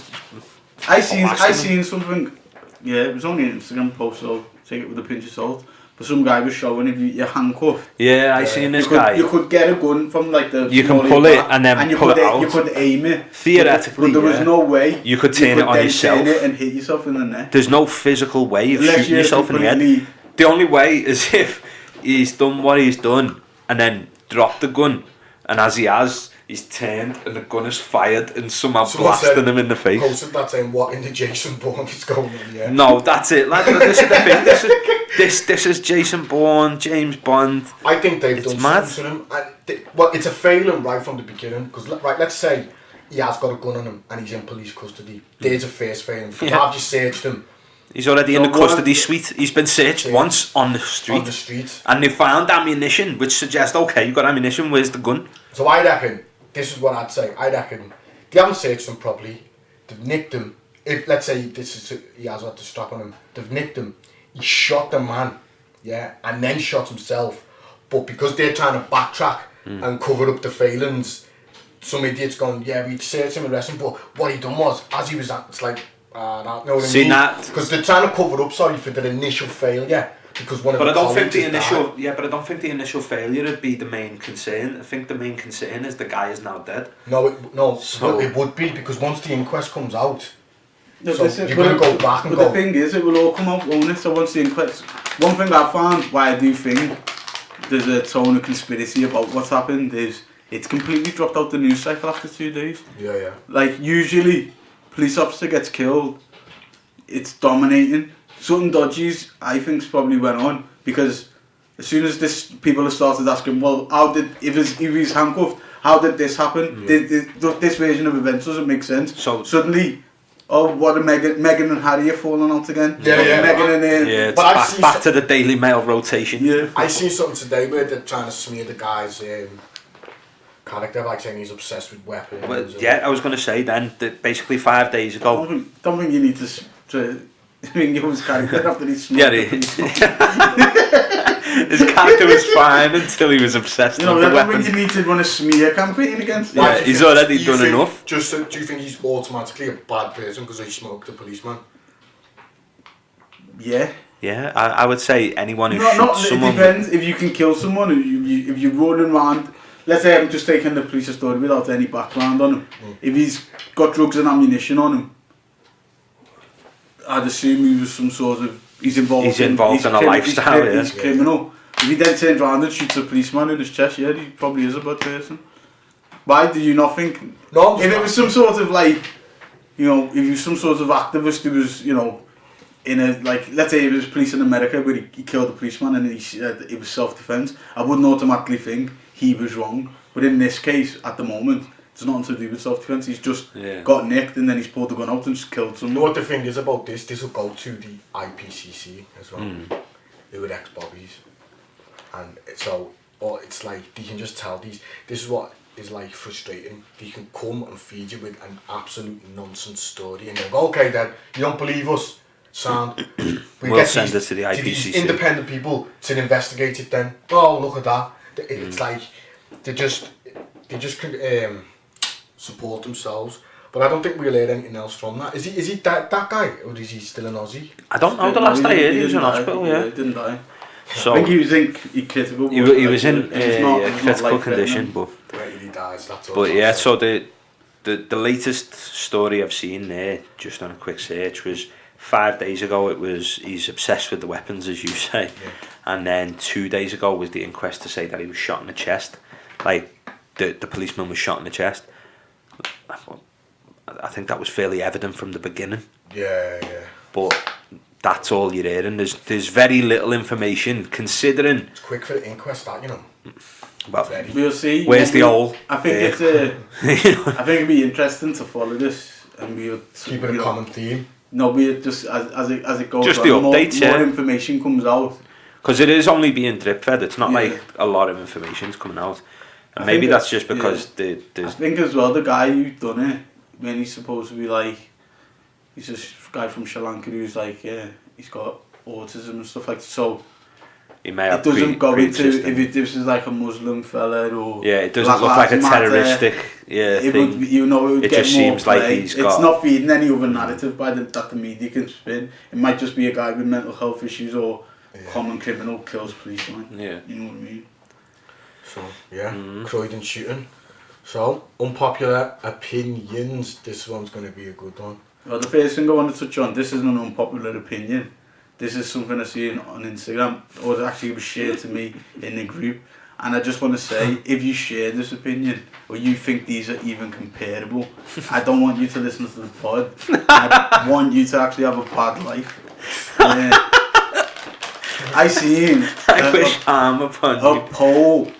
I seen something. Yeah, it was only an Instagram post, so take it with a pinch of salt. But some guy was showing if you're handcuffed. Yeah, I seen this guy. You could get a gun from like the. You can pull it and then pull it out. You could aim it. Theoretically, but there was no way you could turn it on yourself. Turn it and hit yourself in the neck. There's no physical way of shooting yourself in the head. The only way is if he's done what he's done and then dropped the gun, and as he has, he's turned and the gun is fired and somehow blasting him in the face. Posted that saying what in the Jason Bourne is going on, yeah. No, that's it. Like, this is the thing. This is Jason Bourne, James Bond. I think they've done something to him. Well, it's a failing right from the beginning. Because let's say he has got a gun on him and he's in police custody. There's a first failing. I've just searched him. He's already in the custody suite. He's been searched once on the street. On the street. And they found ammunition, which suggests, okay, you got ammunition, where's the gun? So I reckon, this is what I'd say, I reckon they haven't searched him properly. They've nicked him. If, let's say, he has got the strap on him. They've nicked him. He shot the man, yeah, and then shot himself. But because they're trying to backtrack and cover up the failings, some idiot's gone, yeah, we'd search him and arrest him. But what he done was, as he was at, it's like, know what I mean? Because they're trying to cover up, for the initial failure. Because one of but the I don't think the initial, but I don't think the initial failure would be the main concern. I think the main concern is the guy is now dead. So it would be, because once the inquest comes out, no, so you're going to go back and go. But the thing is, it will all come out, won't it? So once the inquest, one thing I've found why I do think there's a tone of conspiracy about what's happened is it's completely dropped out the news cycle after 2 days. Yeah. Like usually, police officer gets killed, it's dominating. Something dodgies, I think, probably went on because as soon as people have started asking, well, if he's handcuffed, how did this happen? This version of events doesn't make sense. So suddenly, what are Meghan and Harry are falling out again? Yeah. Meghan and it's back to the Daily Mail rotation. Yeah. I seen something today where they're trying to smear the guy's character, like saying he's obsessed with weapons. Well, yeah, I was going to say then that basically 5 days ago. Don't think you need to give his character after he's smoked. Yeah, his character was fine until he was obsessed with the weapons. I don't weapons. think you need to run a smear campaign against him. Yeah, he's already done enough. Do you think he's automatically a bad person because he smoked a policeman? Yeah. Yeah, I would say anyone who shoots someone. It depends. If you can kill someone, if you're running around, let's say I'm just taking the police story without any background on him. If he's got drugs and ammunition on him, I'd assume he was some sort of he's involved in a lifestyle. He's criminal. If he then turns around and shoots a policeman in his chest, yeah, he probably is a bad person. Why do you not think? No, if it was some sort of like, if he was some sort of activist who was, in a let's say it was police in America where he killed a policeman and it was self-defense, I wouldn't automatically think he was wrong. But in this case, at the moment, it's nothing to do with self-defense. He's just got nicked and then he's pulled the gun out and just killed someone. You know what the thing is about this? This will go to the IPCC as well. They were ex-bobbies. And so, it's like, they can just tell this is what is like frustrating. They can come and feed you with an absolute nonsense story and then go, okay then, you don't believe us? Sound. We'll send it to the IPCC. These independent people to investigate it then. Oh, look at that. It's like, they just support themselves, but I don't think we'll hear anything else from that. Is he that guy, or is he still an Aussie? I don't know. The last I heard, he was in hospital. Yeah, he didn't die. So I think he was in critical. He was in critical condition, but he dies. That's all. But yeah, so the latest story I've seen there, just on a quick search, was 5 days ago. It was he's obsessed with the weapons, as you say, and then 2 days ago was the inquest to say that he was shot in the chest, like the policeman was shot in the chest. I think that was fairly evident from the beginning. Yeah. But that's all you're hearing. There's very little information, considering. It's quick for the inquest, that Well, we'll see. Where's the hole? I think I think it'd be interesting to follow this and we'll keep it a common theme. No, we just as it goes. Just on, the updates, more information comes out. Because it is only being drip fed. It's not like a lot of information's coming out. And maybe that's just because I think as well, the guy who done it, when he's supposed to be like, he's this guy from Sri Lanka who's like, he's got autism and stuff like that. So he may have it doesn't go into if this is like a Muslim fella or it doesn't look like a terroristic thing. It would it get just more seems play. like he's got. It's not feeding any other narrative that the media can spin. It might just be a guy with mental health issues or common criminal kills policeman. Yeah, you know what I mean. So Croydon shooting. So unpopular opinions. This one's going to be a good one. Well, the first thing I want to touch on. This isn't an unpopular opinion. This is something I seen on Instagram, or actually was shared to me in the group. And I just want to say, if you share this opinion, or you think these are even comparable, I don't want you to listen to the pod. I want you to actually have a bad life. I seen I wish harm upon a poll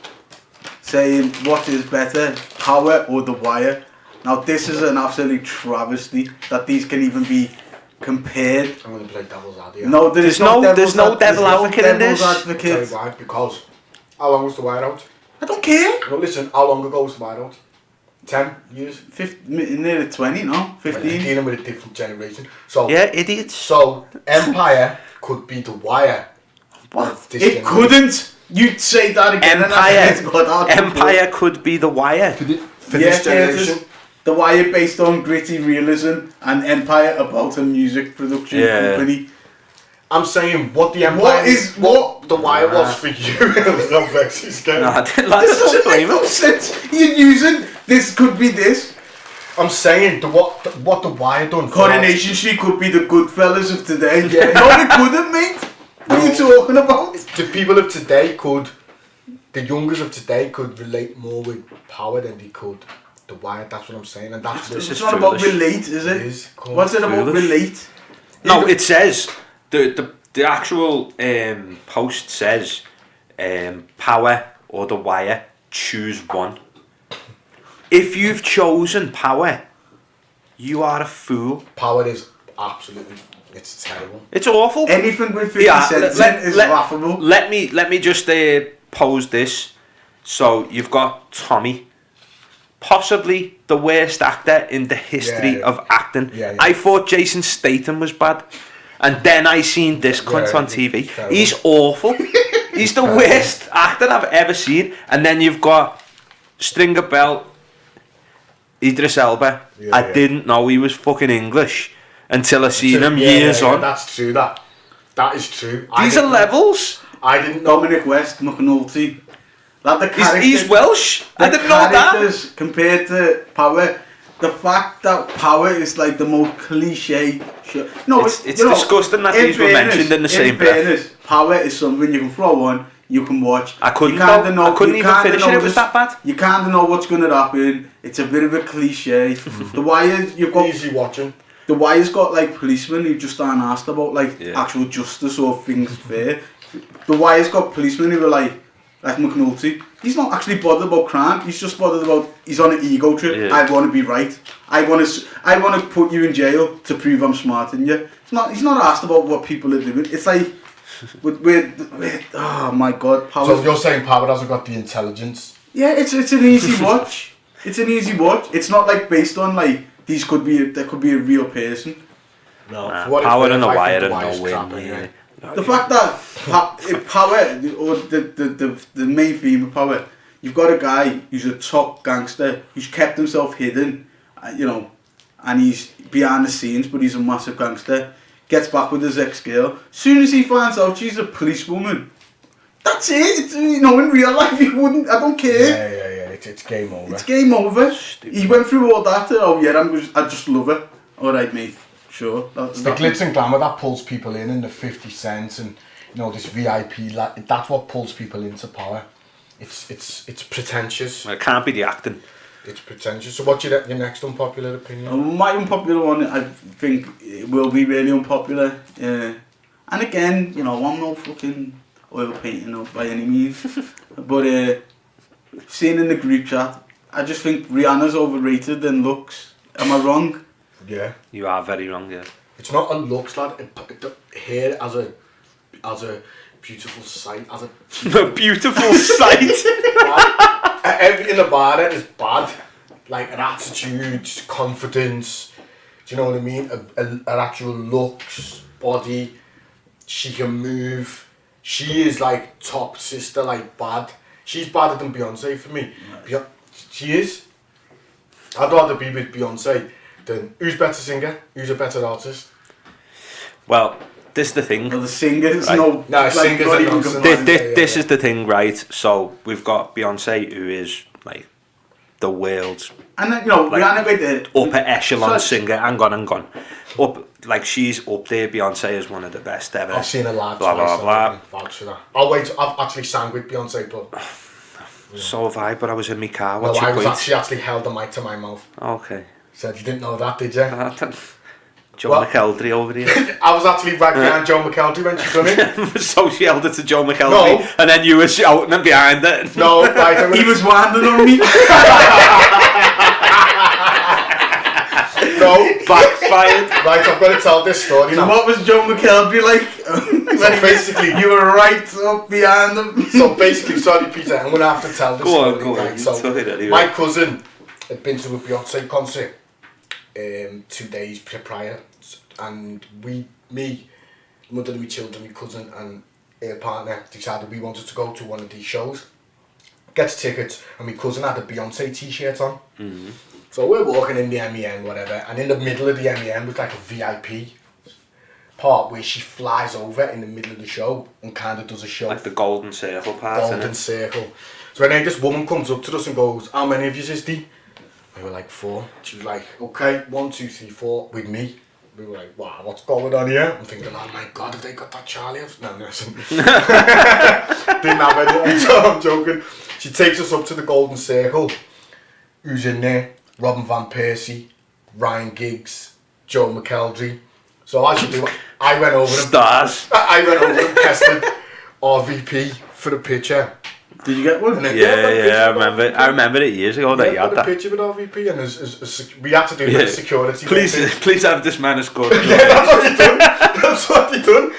saying, what is better, Power or The Wire? Now this is an absolute travesty that these can even be compared. I'm going to play devil's advocate. No, there's no devil advocate in this. Tell you why, because how long was The Wire out? I don't care. No, listen, how long ago was The Wire out? 10 years? Nearly 20, no? 15. You're dealing with a different generation. So idiots. So Empire could be The Wire. What? It couldn't. You'd say that again. Empire could be The Wire. For this generation. The Wire based on gritty realism, and Empire about a music production company. I'm saying what the Empire what The Wire was for you. No, Vexy's game. No, this doesn't make no sense. You're using this could be this. I'm saying what The Wire done. Coronation Street could be the Goodfellas of today. Yeah. No, it couldn't, mate. What are you talking about? The people of today the youngers of today could relate more with Power than they could The Wire. That's what I'm saying, and that's it's not about relate, is it? It is. What's it about relate? No, it says the actual post says Power or The Wire. Choose one. If you've chosen Power, you are a fool. Power is absolutely. It's terrible. It's awful. Anything with 50 cents is laughable. Let me just pose this. So you've got Tommy, possibly the worst actor in the history of acting. Yeah. I thought Jason Statham was bad, and then I seen this cunt on TV. He's awful. He's the worst actor I've ever seen. And then you've got Stringer Bell, Idris Elba. I didn't know he was fucking English until I seen him years on. That's true. That is true. These are levels. I didn't know. Dominic West, McNulty. He's Welsh. I didn't know that. Compared to Power, the fact that Power is like the most cliche shit. No, it's disgusting that these were mentioned in the same breath. Power is something you can throw on, you can watch. I couldn't even finish it. It was that bad. You can't know what's going to happen. It's a bit of a cliche. The Wire, you've got easy watching. The Wire's got like policemen who just aren't asked about actual justice or things fair. The Wire's got policemen who are like McNulty. He's not actually bothered about crime. He's just bothered about he's on an ego trip. Yeah. I want to be right. I want to put you in jail to prove I'm smarter than you. He's not asked about what people are doing. It's like oh my god. Power. So you're saying Power hasn't got the intelligence? Yeah, it's an easy watch. It's an easy watch. It's not like based on like there could be a real person. No, Power and The Wire are nowhere near. The fact that Power, or the main theme of Power, you've got a guy who's a top gangster who's kept himself hidden, and he's behind the scenes, but he's a massive gangster. Gets back with his ex-girl. Soon as he finds out she's a policewoman, that's it. In real life he wouldn't. I don't care. Yeah. It's game over. It's game over. Stupid. He went through all that. I just love her. All right, mate. Sure. It's the glitz and glamour that pulls people in the 50 cents and this VIP. That's what pulls people into Power. It's pretentious. Well, it can't be the acting. It's pretentious. So what's your next unpopular opinion? My unpopular one, I think, it will be really unpopular. And again, I'm no fucking oil painting by any means. But seeing in the group chat, I just think Rihanna's overrated than looks. Am I wrong? Yeah. You are very wrong, yeah. It's not a looks, lad. Hair as a beautiful sight. As a beautiful sight. Everything about it is bad. Like her attitude, confidence, do you know what I mean? Her actual looks, body, she can move. She is like top sister, like bad. She's badder than Beyonce for me. Nice. She is. I'd rather be with Beyonce than who's better singer, who's a better artist. Well, this is the thing. Well, the singers, right? No, like, singers are nonsense. This is the thing, right? So we've got Beyonce, who is like the world's, and then, you know, like, Rihanna with the upper echelon singer. Hang on. Like she's up there. Beyonce is one of the best ever. I've seen her live blah, twice. blah, blah. Vouch for that. Oh wait, I've actually sang with Beyonce, but so have I. But I was in my car. No, I was actually held the mic to my mouth. Okay. Said you didn't know that, did you? Joe McElderry over here. I was actually right behind Joe McElderry when she done it. So she held it to Joe McElderry, and then you were shouting and behind it. No, right, he was wandering on me. No, backfired. Right, I've got to tell this story now. So what was Joe McElderry like? So basically, you were right up behind him. So basically, sorry Peter, I'm going to have to tell this story. Go on. So anyway. My cousin had been to a Beyonce concert 2 days prior, and me, mother of my children, my cousin and her partner decided we wanted to go to one of these shows. Gets tickets, and my cousin had a Beyonce t-shirt on. Mm-hmm. So we're walking in the MEN, whatever, and in the middle of the MEN was like a VIP part where she flies over in the middle of the show and kind of does a show. Like the golden circle part. Golden circle. So then this woman comes up to us and goes, "How many of you is there?" We were like 4. She was like, "Okay, 1, 2, 3, 4 with me." We were like, "Wow, what's going on here?" I'm thinking, "Oh my God, have they got that Charlie?" No, listen. Didn't have any. So I'm joking. She takes us up to the golden circle. Who's in there? Robin Van Persie, Ryan Giggs, Joe McElderry. So as you do, I went over Stars. I went over and tested RVP for the picture. Did you get one? Yeah, I remember it years ago that you had that. A picture with RVP, and we had to do the security. Please have this man escorted. Yeah, that's what he done.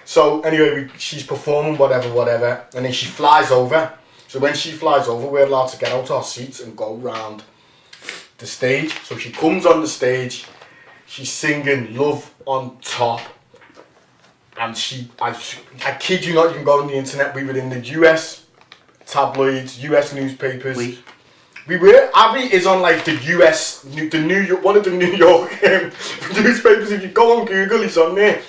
So anyway, she's performing whatever, and then she flies over. So when she flies over, we're allowed to get out our seats and go round the stage. So she comes on the stage, she's singing "Love on Top," and I kid you not, you can go on the internet. We were in the US tabloids, US newspapers. We were. Abby is on like the US, the New York, one of the New York newspapers. If you go on Google, he's on there.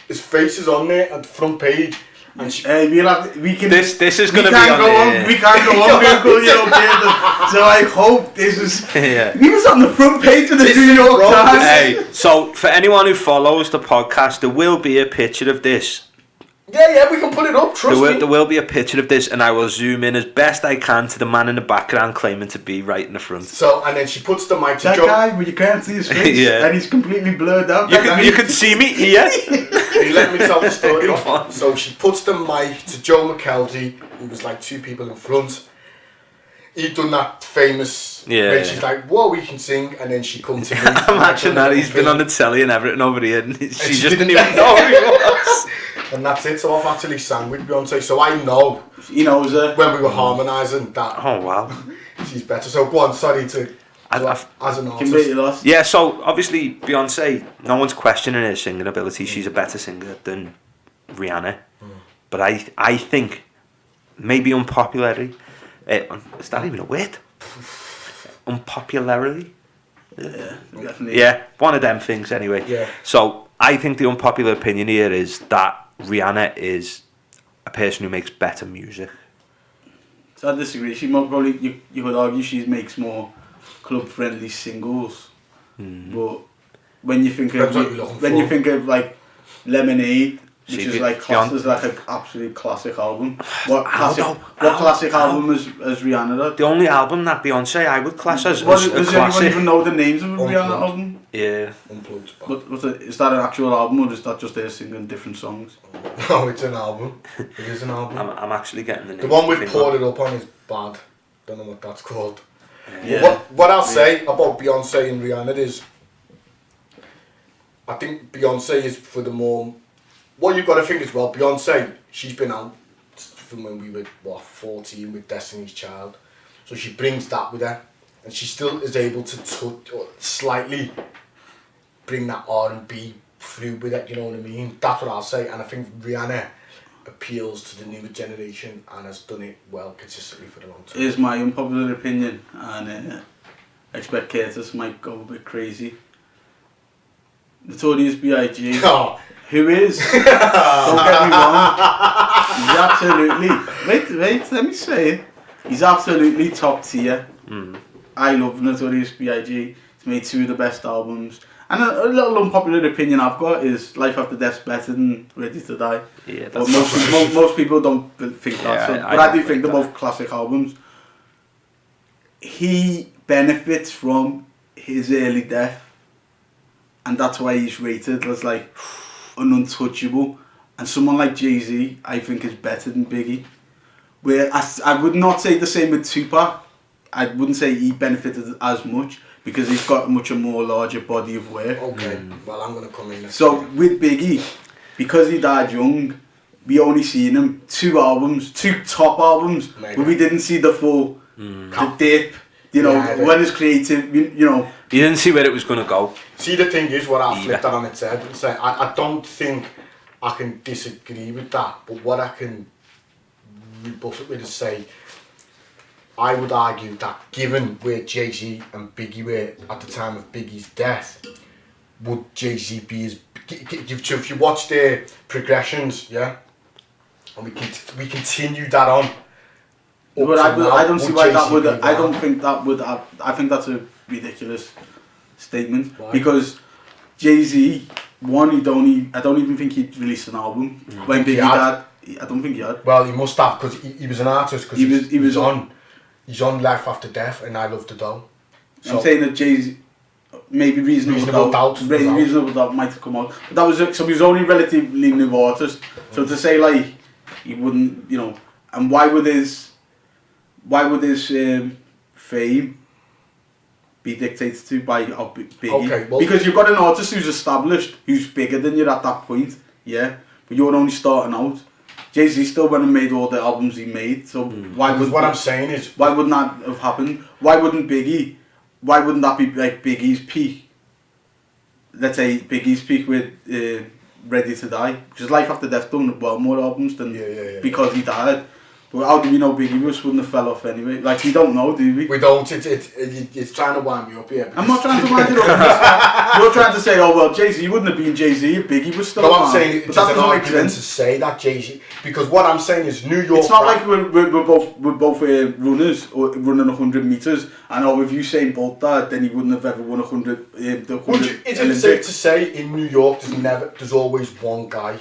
His face is on there at the front page. And this is going to be on we can't go on Google, you know, so I hope this is... Yeah. He was on the front page of the New York Times. Hey, so for anyone who follows the podcast, there will be a picture of this. Yeah, we can put it up, trust me. There will be a picture of this, and I will zoom in as best I can to the man in the background claiming to be right in the front. So, and then she puts the mic to that Joe. guy, but you can't see his face, yeah. And he's completely blurred out. You can see me here. He let me tell the story. So she puts the mic to Joe McElderry, who was like 2 people in front. He'd done that famous, when she's like, "Whoa, we can sing," and then she comes to me. Imagine that, he's been on the telly and everything over here, and she just didn't even know who he was. And that's it, so I've actually sang with Beyonce, so I know, he knows her. When we were harmonising that. Oh wow. She's better, so go on, sorry to... as an artist. Completely lost. Yeah, so obviously Beyonce, no one's questioning her singing ability. She's a better singer than Rihanna. But I think, maybe unpopularly, is that even a word? Unpopularly? Yeah, definitely. Yeah, one of them things anyway. Yeah. So I think the unpopular opinion here is that Rihanna is a person who makes better music. So I disagree. She probably, you could argue she makes more club-friendly singles. But when you think of like Lemonade, which is like classed as like an absolute classic album. What classic album has Rihanna done? The only album that Beyonce I would class as a Does classic. anyone even know the names of a Rihanna album? Yeah. Unplugged. But is that an actual album, or is that just her singing different songs? No, it's an album. It is an album. I'm actually getting the name. The one with Poured It Up on is bad. Don't know what that's called. Yeah. What I'll say about Beyonce and Rihanna is, I think Beyonce is for the more... What you've got to think is, well, Beyonce, she's been out from when we were, 14 with Destiny's Child. So she brings that with her, and she still is able to touch or slightly bring that R&B through with it, you know what I mean? That's what I'll say, and I think Rihanna appeals to the newer generation and has done it well consistently for the long term. Here's my unpopular opinion, and I expect Curtis might go a bit crazy. Notorious B.I.G. Oh. Who is? Don't get me wrong. He's absolutely. Wait, let me say it. He's absolutely top tier. I love Notorious B.I.G. He's made 2 of the best albums. And a little unpopular opinion I've got is Life After Death's better than Ready to Die. Yeah, but most people don't think that. Yeah, So, but I do think they're both classic albums. He benefits from his early death, and that's why he's rated as like an untouchable. And someone like Jay-Z, I think, is better than Biggie. Where I would not say the same with Tupac. I wouldn't say he benefited as much because he's got a more larger body of work. Okay, well I'm going to come in next. So with Biggie, because he died young, we only seen him 2 top albums, Maybe. but we didn't see the full, the dip, you know, when it's creative, you know. You didn't see where it was going to go. See, the thing is, what I flipped that on its head and say, I don't think I can disagree with that, but what I can rebuff it with is say, I would argue that given where Jay-Z and Biggie were at the time of Biggie's death, would Jay-Z be as... If you watch their progressions, yeah, and we continue that on. But I don't see why that would... I don't think that would... I think that's a ridiculous statement. Why? Because Jay-Z, one, I don't even think he'd released an album. When Biggie died, I don't think he had. Well, he must have, because he was an artist, because he was on... He's on Life After Death, and I Love the Dough. So I'm saying that Jay-Z, maybe Reasonable Doubt might have come out. But that was so he was only relatively new artist. So to say like he wouldn't, you know, and why would his fame be dictated to by Biggie? Okay, well, because you've got an artist who's established, who's bigger than you at that point, yeah. But you're only starting out. Jay-Z still went and made all the albums he made, so why would... What I'm saying is... Why wouldn't that have happened? Why wouldn't that be like Biggie's peak? Let's say Biggie's peak with Ready to Die. Because Life After Death done well more albums than... Because he died. But how do we know Biggie wouldn't have fell off anyway? Like, we don't know, do we? We don't. It's trying to wind me up here. I'm not trying to wind it up. You're trying to say, oh, well, Jay-Z wouldn't have been Jay-Z if Biggie was still around. I'm saying it's an argument to say that Jay-Z... Because what I'm saying is New York... It's not like we're both runners, or running 100 metres, and if Usain Bolt died, then he wouldn't have ever won 100 Is it safe to say in New York there's always one guy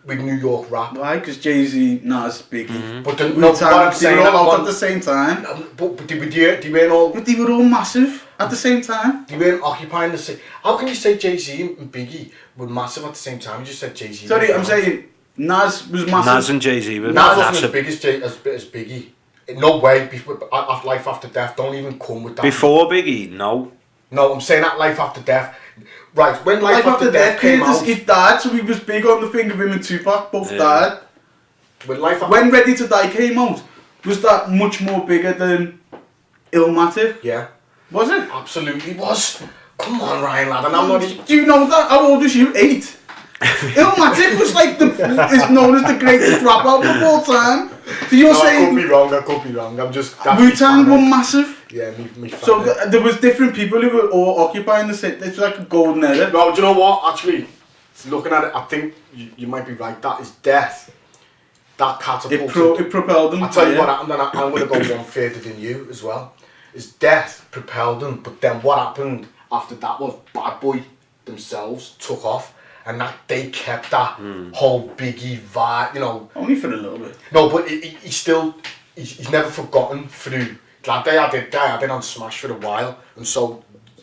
with New York rap? Why? Because Jay-Z, Nas, Biggie. But what I'm saying, they were all out at the same time. But they weren't all... But they were all massive at the same time. They weren't occupying the same... How can you say Jay-Z and Biggie were massive at the same time? You just said Jay-Z. Sorry, I'm saying Nas was massive. Nas and Jay-Z were Nas wasn't as big as Biggie. No way. Life After Death, don't even come with that. Before Biggie, no. No, I'm saying that Life After Death... Right, when Life After Death came out... He died, so he was big on the thing of him and Tupac, both died. When Ready to Die came out, was that much more bigger than Illmatic? Yeah. Was it? Absolutely was. Come on, Ryan, lad, and I'm not... Do you know that? How old was you? 8? Illmatic was like is known as the greatest rap album of all time. So you're saying... I could be wrong. I'm just... Wu-Tang were massive. Yeah, me So there was different people who were all occupying the same... It's like a golden era. No, do you know what? Actually, looking at it, I think you might be right. That is death. That catapulted... It propelled them. I'll tell you what happened, and I'm going to go one further than you as well. Is death propelled them, but then what happened after that was Bad Boy themselves took off. And that they kept that whole Biggie vibe, you know. Only for a little bit. No, but he's never forgotten through. Like they had it on Smash for a while, and so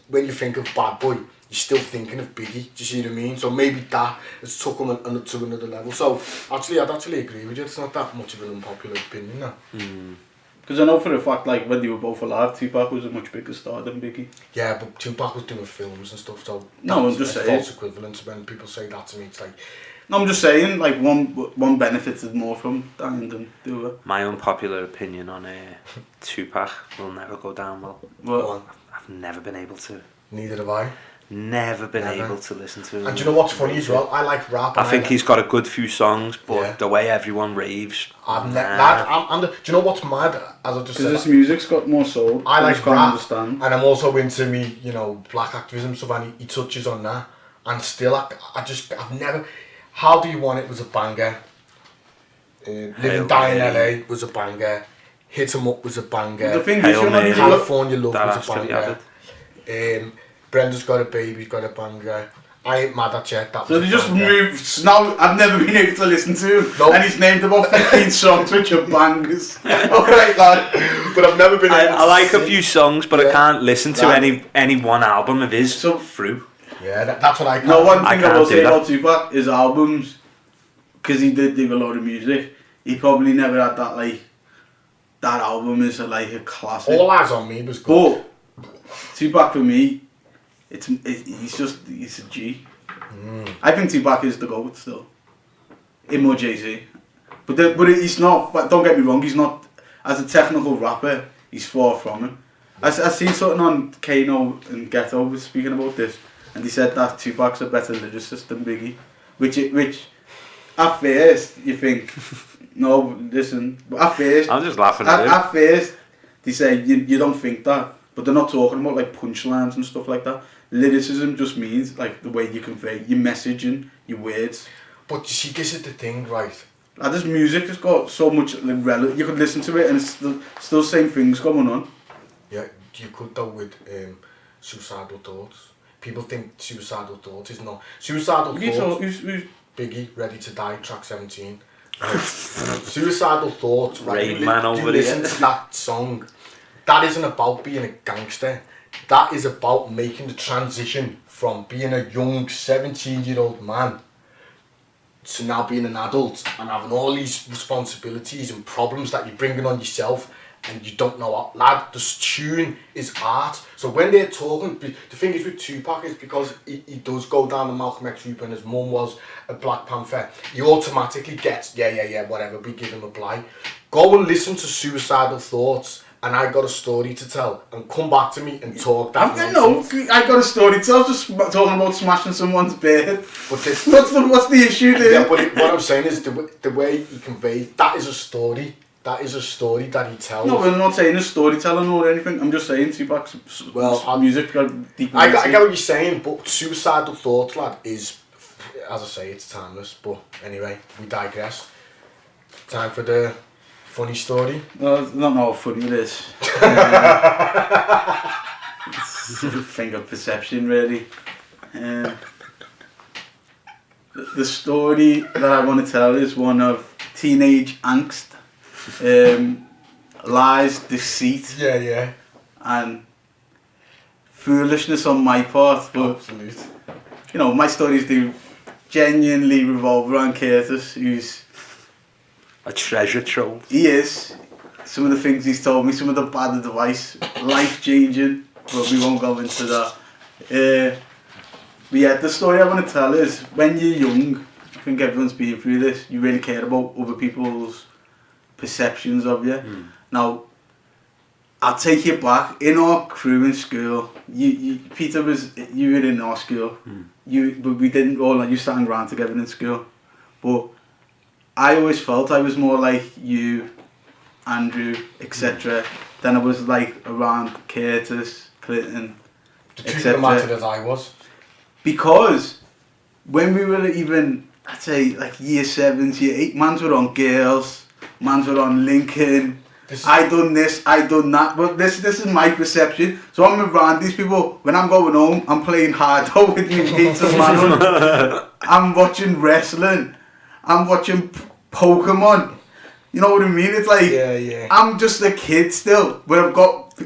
when you think of Bad Boy, you're still thinking of Biggie. Do you see what I mean? So maybe that has took him to another level. So actually, I'd actually agree with you. It's not that much of an unpopular opinion, no. Because I know for a fact, like when they were both alive, Tupac was a much bigger star than Biggie. Yeah, but Tupac was doing films and stuff, so no, I'm just saying. False equivalence when people say that to me. It's like No, I'm just saying, like, one benefited more from dying than the other. My unpopular opinion on Tupac will never go down well. Well, I've never been able to. Neither have I. Never been able to listen to him. And do you know what's funny as well? I like rap. I think he's got a good few songs, but the way everyone raves. Do you know what's mad? As I just said, because this music's got more soul. I like rap, understand. and I'm also into me, black activism stuff, and he touches on that. And still, I've never. How Do You Want It was a banger. Living Die in LA was a banger. Hit 'Em Up was a banger. The thing is, California Love was a banger. Brenda's Got a Baby's got a banger. I Ain't Mad At You. So they just moved. Now I've never been able to listen to him. Nope. And he's named about 15 songs which are bangers. Alright, lad. But I've never been able to I like a few songs, but I can't listen to any one album of his through. Yeah, that's what I can't. No, one thing I will say about Tupac is albums, because he did do a lot of music, he probably never had that album is like a classic. All Eyes on Me was good. But Tupac for me, he's a G. I think Tupac is the GOAT still. Him or Jay-Z. But he's not, but don't get me wrong, he's not, as a technical rapper, he's far from him. I seen something on Kano and Ghetto was speaking about this. And he said that Tupac's a better lyricist than Biggie, which at first you think, no, listen, but at first I'm just laughing at it. At first they say you don't think that, but they're not talking about like punchlines and stuff like that. Lyricism just means like the way you convey your message and your words. But you see, this is the thing, right? Like, this music has got so much relevant. You could listen to it and it's still same things going on. Yeah, you could though with Suicidal Thoughts. People think Suicidal Thoughts is not. Suicidal Thoughts. Who's Biggie, Ready to Die, track 17. Suicidal Thoughts, right? Rain Man over listen to that song. That isn't about being a gangster. That is about making the transition from being a young 17-year-old man to now being an adult and having all these responsibilities and problems that you're bringing on yourself. And you don't know what, lad, the tune is art. So when they're talking, the thing is with Tupac is because he does go down the Malcolm X route and his mum was a Black Panther, he automatically gets, whatever, we give him a blight. Go and listen to Suicidal Thoughts and I Got a Story to Tell and come back to me and talk that nonsense. I got a story to tell, just talking about smashing someone's bed. But what's the issue there? Yeah, but what I'm saying is the way he conveys, that is a story. That is a story that he tells. No, I'm not saying a storytelling or anything. I'm just saying Tupac's music got deep. I get what you're saying, but Suicidal Thoughts, lad, is, as I say, it's timeless. But anyway, we digress. Time for the funny story. No, I don't know how funny it is. It's a thing of perception, really. The story that I want to tell is one of teenage angst. Lies, deceit, and foolishness on my part, but absolute. My stories do genuinely revolve around Curtis, who's a treasure trove. He is. Some of the things he's told me, some of the bad advice, life changing, but we won't go into that. But yeah, the story I want to tell is when you're young, I think everyone's been through this, you really care about other people's perceptions of you. Now, I'll take you back. In our crew in school, Peter you were in our school. But we didn't all you sang around together in school. But I always felt I was more like you, Andrew, etc. Than I was like around Curtis, Clinton, etc. Matter as I was. Because when we were even, I'd say like year 7s, year 8, mans were on girls. Mans were on Lincoln. I done this, I done that. But this is my perception. So I'm around these people. When I'm going home, I'm playing hard out with me mates and man. I'm watching wrestling. I'm watching Pokemon. You know what I mean? It's like I'm just a kid still, but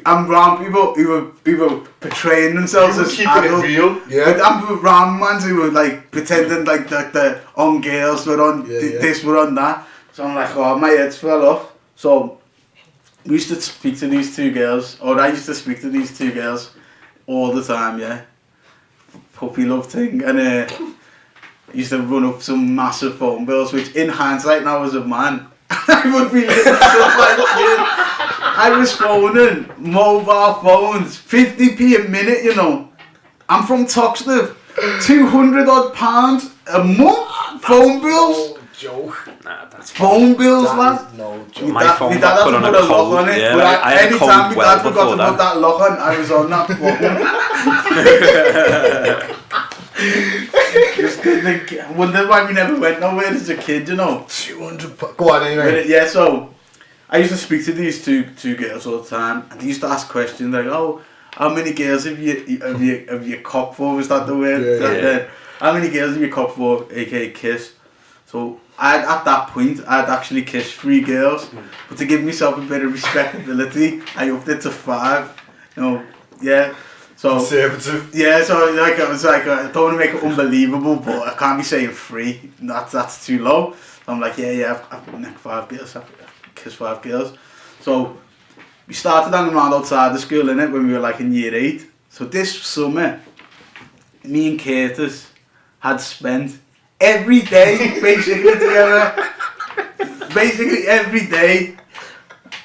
I'm around people who were portraying themselves as adults. It real. Yeah. But I'm around mans who were like pretending like the on girls were on this, were on that. So I'm like, oh, my head's fell off. So we used to speak to these two girls, or I used to speak to these two girls all the time, puppy love thing. And used to run up some massive phone bills, which in hindsight now as a man, I would be living stuff like this. I was phoning mobile phones, 50p a minute, you know. I'm from Toxteth, £200 odd a month, phone bills. No joke. Nah, that's phone bills, lad. No joke. My phone got put on a lock code. on it, Yeah, but I had a anytime code my well dad forgot before to put that lock on, I was on that phone. I wonder why we never went nowhere as a kid, you know. 200. Go on anyway. Yeah, so I used to speak to these two girls all the time, and they used to ask questions like, "Oh, how many girls have you copped for?" Was that the word? Yeah. How many girls have you copped for, aka kiss? So at that point, I'd actually kissed 3 girls, but to give myself a bit of respectability, I upped it to 5. You know, yeah. So conservative. Yeah, so like I was like, I don't want to make it unbelievable, but I can't be saying 3. That's too low. So I'm like, I've necked 5 girls, I've kissed 5 girls. So we started hanging around outside the school, innit, when we were like in year 8. So this summer, me and Curtis had spent every day basically together. Basically every day.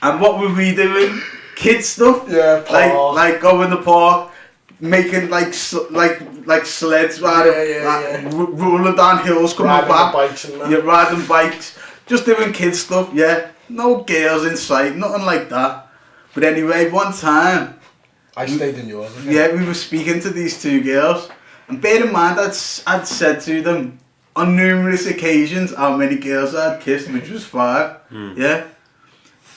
And what were we doing? Kid stuff. Yeah, like go in the park, making like sleds, rolling down hills, coming back. Bikes and that. Yeah, riding bikes, just doing kid stuff. Yeah, no girls in sight, nothing like that. But anyway, one time, I stayed in yours. yeah, we were speaking to these 2 girls, and bear in mind I'd said to them on numerous occasions how many girls I'd kissed, which was 5. Yeah,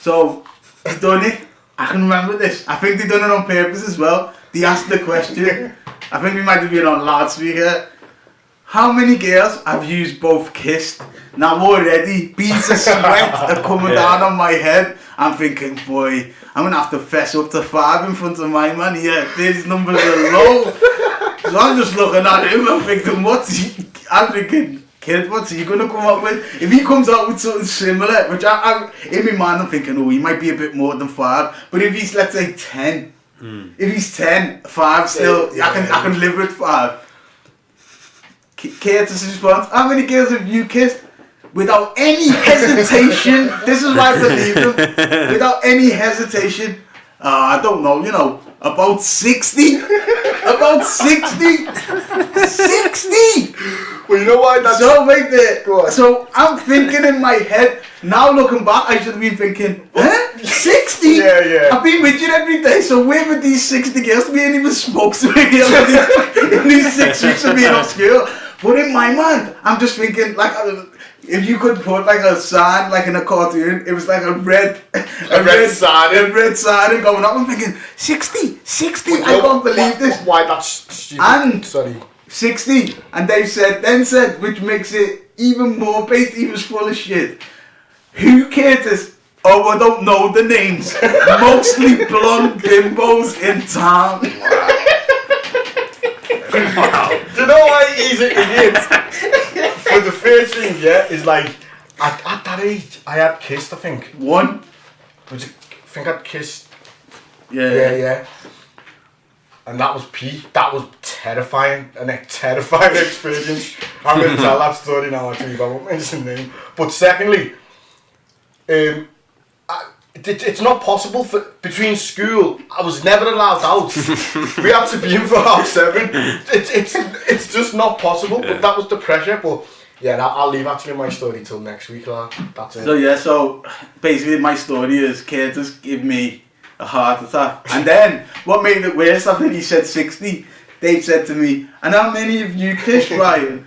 so they done it. I can remember this. I think they done it on purpose as well. They asked the question. I think we might have been on loudspeaker. How many girls have you both kissed? Now already, beads of sweat are coming down on my head. I'm thinking, boy, I'm going to have to fess up to 5 in front of my man. Yeah, these numbers are low. So I'm just looking at him, I'm thinking, kid, what's he going to come up with? If he comes out with something similar, which I in my mind I'm thinking, oh, he might be a bit more than 5. But if he's, let's say, 10, if he's 10, 5 still, I can live with 5. Curtis' response, how many girls have you kissed? Without any hesitation, this is why I believe him, without any hesitation, I don't know, you know, about 60? About 60? 60! Well, you know why that's... So, wait there. So, I'm thinking in my head, now looking back, I should have been thinking, 60? Yeah. I've been with you every day, so where were these 60 girls? We ain't even spoke to a girl in these 6 weeks of being off school. But in my mind, I'm just thinking, like, if you could put like a sign, like in a cartoon, it was like a red sign going up. I'm thinking, 60, I can't believe this. Why that's stupid. And sorry. 60, and they said, which makes it even more bait, he was full of shit. Who Curtis? Oh, I don't know the names. Mostly blonde bimbos in town. Wow. Do you know why he's an idiot? For the first thing, is like, at that age, I had kissed, I think. 1? I think I'd kissed. Yeah. And that was that was terrifying, a terrifying experience. I'm going to tell that story now, actually, but I won't mention the name. But secondly, it's not possible between school. I was never allowed out. We had to be in for 7:30. It's just not possible. But that was the pressure. But yeah, I'll leave actually my story till next week. That's it. So basically my story is Curtis gave me a heart attack, and then what made it worse after he said 60, Dave said to me, "And how many of you kissed Ryan?"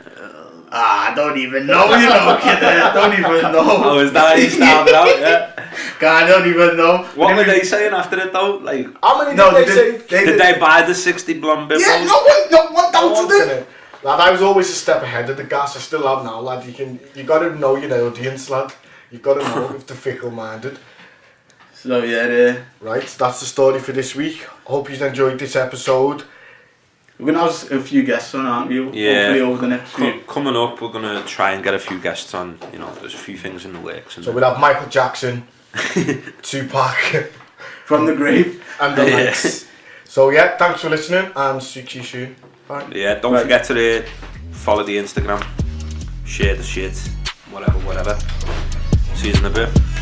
I don't even know, you know, kid. I don't even know. Oh, is that how you started out? Yeah. God, I don't even know. What were they saying after it though? Like, how many did they say? Did they buy the 60 blonde bimbos? Yeah, no one doubted it. Lad, I was always a step ahead of the gas. I still am now, lad. You got to know your audience, lad. You got to know if they're fickle-minded. So yeah, right. That's the story for this week. Hope you enjoyed this episode. We're going to have a few guests on, aren't you? Yeah. Hopefully over the next few. Coming up, we're going to try and get a few guests on. You know, there's a few things in the works. So we'll have Michael Jackson, Tupac, from the grave, and the likes. So yeah, thanks for listening, and see you soon. Bye. Yeah, don't forget to follow the Instagram. share the shit, whatever. See you in a bit.